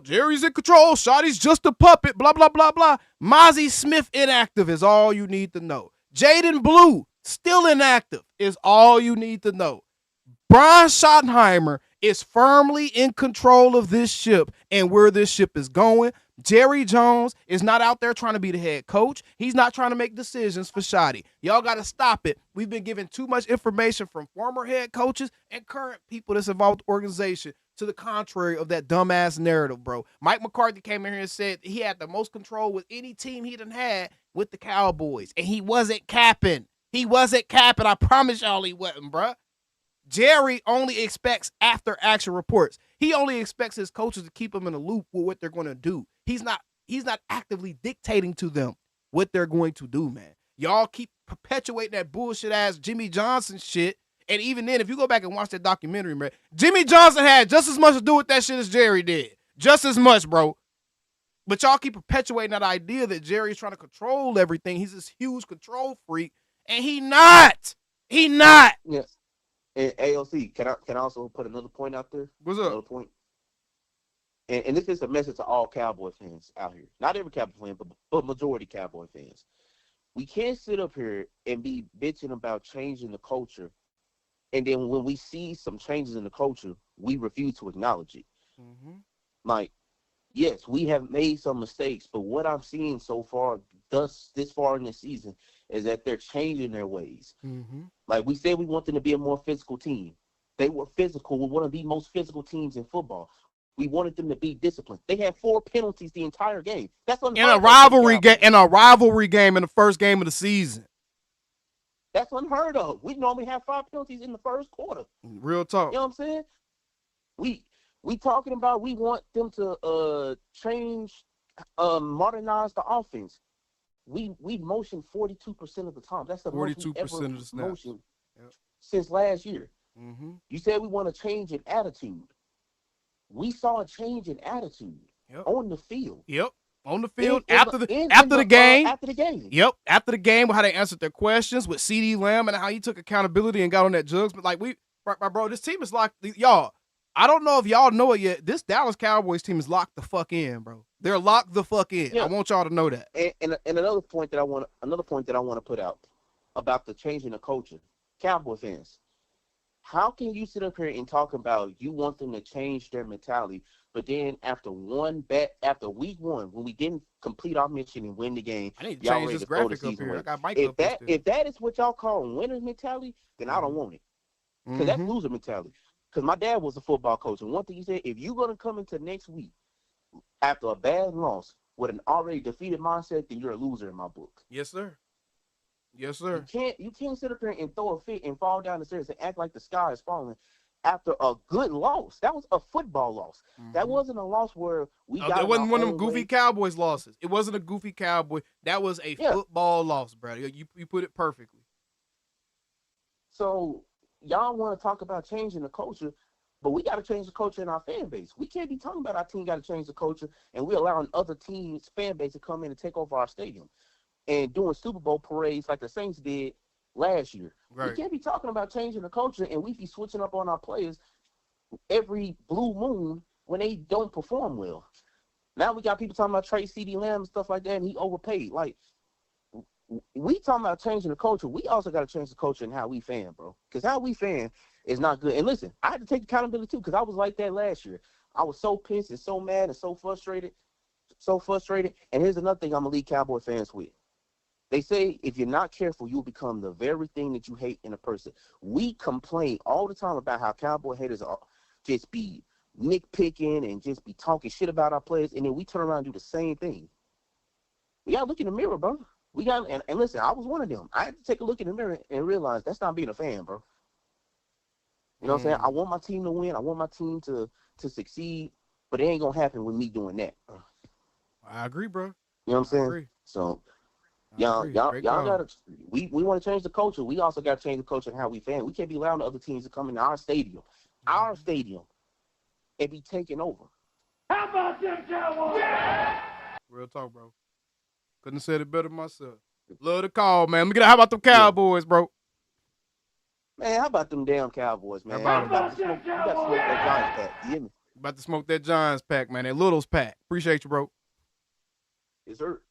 Jerry's in control, Shotty's just a puppet, blah, blah, blah, blah. Mozzie Smith inactive is all you need to know. Jaden Blue still inactive is all you need to know. Brian Schottenheimer is firmly in control of this ship and where this ship is going. Jerry Jones is not out there trying to be the head coach. He's not trying to make decisions for Shotty. Y'all got to stop it. We've been given too much information from former head coaches and current people that's involved with the organization to the contrary of that dumbass narrative, bro. Mike McCarthy came in here and said he had the most control with any team he done had with the Cowboys, and he wasn't capping. He wasn't capping. I promise y'all he wasn't, bro. Jerry only expects after-action reports. He only expects his coaches to keep him in a loop with what they're going to do. He's not actively dictating to them what they're going to do, man. Y'all keep perpetuating that bullshit-ass Jimmy Johnson shit. And even then, if you go back and watch that documentary, man, Jimmy Johnson had just as much to do with that shit as Jerry did. Just as much, bro. But y'all keep perpetuating that idea that Jerry's trying to control everything. He's this huge control freak. And he not. He not. Yeah. And AOC, can I also put another point out there? What's up? Another point. And this is a message to all Cowboy fans out here. Not every Cowboy fan, but majority Cowboy fans. We can't sit up here and be bitching about changing the culture, and then when we see some changes in the culture, we refuse to acknowledge it. Mm-hmm. Like, yes, we have made some mistakes, but what I'm seeing so far, this far in the season, is that they're changing their ways. Mm-hmm. Like we said, we want them to be a more physical team. They were physical. We're one of the most physical teams in football. We wanted them to be disciplined. They had 4 penalties the entire game. That's in a rivalry game. In a rivalry game in the first game of the season. That's unheard of. We normally have 5 penalties in the first quarter. Real talk. You know what I'm saying? We talking about we want them to change, modernize the offense. We motion 42% of the time. That's the 42% of the snaps motion since last year. Mm-hmm. You said we want to change in attitude. We saw a change in attitude on the field. Yep. On the field after the game. After the game. Yep. After the game, how they answered their questions with CD Lamb and how he took accountability and got on that jugs. But like bro, this team is locked. Y'all, I don't know if y'all know it yet. This Dallas Cowboys team is locked the fuck in, bro. They're locked the fuck in. Yeah. I want y'all to know that. And another point that I want to put out about the changing the culture. Cowboy fans, how can you sit up here and talk about you want them to change their mentality, but then after week 1, when we didn't complete our mission and win the game, I need to change this graphic up here. I got Mike up there. If that is what y'all call winner's mentality, then I don't want it. Because that's loser mentality. Because my dad was a football coach, and one thing he said, if you're going to come into next week after a bad loss with an already defeated mindset, then you're a loser in my book. Yes, sir. Yes, sir. You can't sit up there and throw a fit and fall down the stairs and act like the sky is falling after a good loss. That was a football loss. Mm-hmm. That wasn't a loss where we got. It wasn't one of them goofy Cowboys losses. It wasn't a goofy Cowboy. That was a football loss, brother. You put it perfectly. So y'all want to talk about changing the culture, but we got to change the culture in our fan base. We can't be talking about our team got to change the culture and we're allowing other teams' fan base to come in and take over our stadium and doing Super Bowl parades like the Saints did last year. Right. We can't be talking about changing the culture and we be switching up on our players every blue moon when they don't perform well. Now we got people talking about trade CD Lamb and stuff like that, and he overpaid. Like, we talking about changing the culture. We also got to change the culture in how we fan, bro. Because how we fan is not good. And listen, I had to take accountability too because I was like that last year. I was so pissed and so mad and so frustrated. And here's another thing I'm going to leave Cowboy fans with. They say if you're not careful, you'll become the very thing that you hate in a person. We complain all the time about how Cowboy haters are just be nitpicking and just be talking shit about our players, and then we turn around and do the same thing. We gotta look in the mirror, bro. We got and listen, I was one of them. I had to take a look in the mirror and realize that's not being a fan, bro. You know what I'm saying? I want my team to win. I want my team to succeed, but it ain't gonna happen with me doing that. I agree, bro. You know what I'm saying? Agree. So y'all gotta we want to change the culture. We also gotta change the culture and how we fan. We can't be allowing the other teams to come into our stadium, and be taken over. How about them Cowboys? Yeah! Real talk, bro. Couldn't have said it better myself. Love the call, man. Let me how about them Cowboys, bro? Man, how about them damn Cowboys, man? How about you got to smoke that Giants pack. You hear me? About to smoke that Giants pack, man. That Littles pack. Appreciate you, bro. Yes, sir.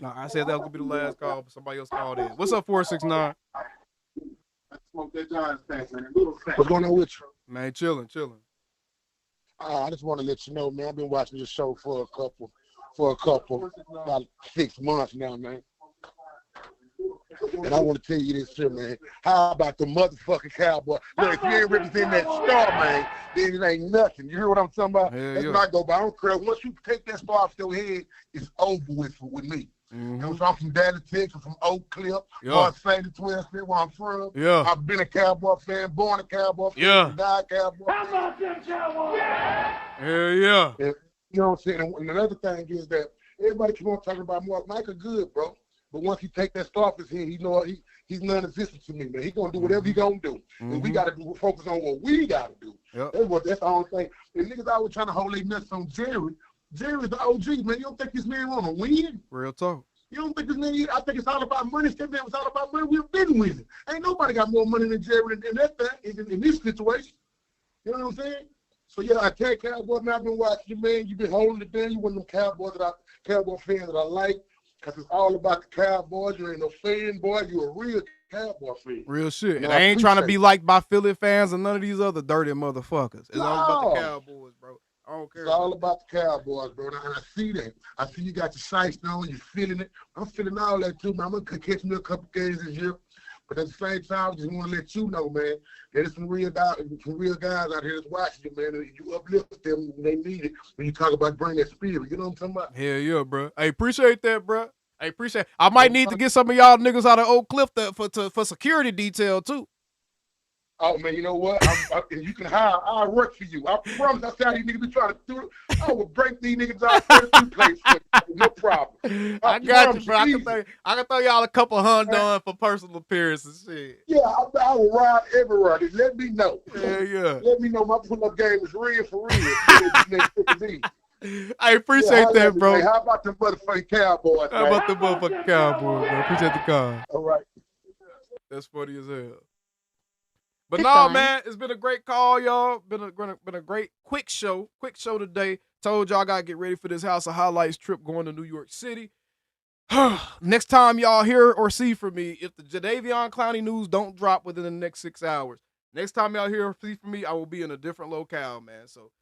No, I said that was going to be the last call, but somebody else called in. What's up, 469? Smoke that Giants pack, man. What's going on with you? Man, chilling. I just want to let you know, man, I've been watching this show for about 6 months now, man. And I want to tell you this shit, man. How about the motherfucking Cowboy? Look, if you ain't representing that star, man, then it ain't nothing. You hear what I'm talking about? That's not go by. I don't care. Once you take that star off your head, it's over with me. Mm-hmm. I'm from Dallas, Texas, from Oak Cliff, North St. 12 Street, where I'm from. Yeah. I've been a Cowboy fan, born a Cowboy fan, died Cowboy fan. How about them Cowboys? Hell yeah. And, you know what I'm saying? And another thing is that everybody keep on talking about Mark. Michael good, bro. But once he take that star off his head, he's non-existent to me, man. He's going to do whatever he's going to do. Mm-hmm. And we got to focus on what we got to do. Yep. That's the only thing. And niggas always trying to hold their nuts on Jerry. Jerry's the OG, man. You don't think this man want to win? Real talk. You don't think this man, I think it's all about money. If that man was all about money, we've been winning. Ain't nobody got more money than Jerry in that thing, in this situation. You know what I'm saying? So, yeah, I tell you, Cowboy, man, I've been watching you, man. You've been holding it down. You one of them Cowboy fans that I like. Because it's all about the Cowboys. You ain't no fan, boy. You're a real Cowboy fan. Real shit. And I ain't trying to be liked by Philly fans and none of these other dirty motherfuckers. It's all about the Cowboys, bro. I don't care. It's all about the Cowboys, bro. And I see that. I see you got your sights on. You're feeling it. I'm feeling all that, too, man. I'm going to catch me a couple games this year. But at the same time, I just want to let you know, man, there's some real guys out here that's watching you, man. And you uplift them when they need it when you talk about bringing that spirit. You know what I'm talking about? Hell yeah, bro. I appreciate that, bro. I might need to get some of y'all niggas out of Oak Cliff for security detail, too. Oh, man, you know what? You can hire. I'll work for you. I promise. That's how you niggas be trying to do it. I will break these niggas out 32 places. No problem. I got you, bro. I can throw y'all a couple $100 for personal appearances. Shit. Yeah, I will ride everywhere. Just let me know. Yeah. Let me know my pull-up game is real for real. I appreciate that, bro. Hey, how about the motherfucking Cowboys, man? How about the motherfucking Cowboys, bro? Appreciate the call. All right. That's funny as hell. But no, man, it's been a great call, y'all. Been a great quick show today. Told y'all I gotta get ready for this House of Highlights trip going to New York City. Next time y'all hear or see from me, if the Jadeveon Clowney news don't drop within the next 6 hours, next time y'all hear or see from me, I will be in a different locale, man. So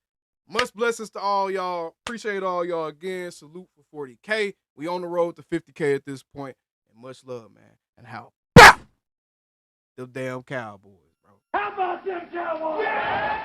much blessings to all y'all. Appreciate all y'all again. Salute for 40K. We on the road to 50K at this point. And much love, man. And how them damn Cowboys. How about them Cowboys? Yeah!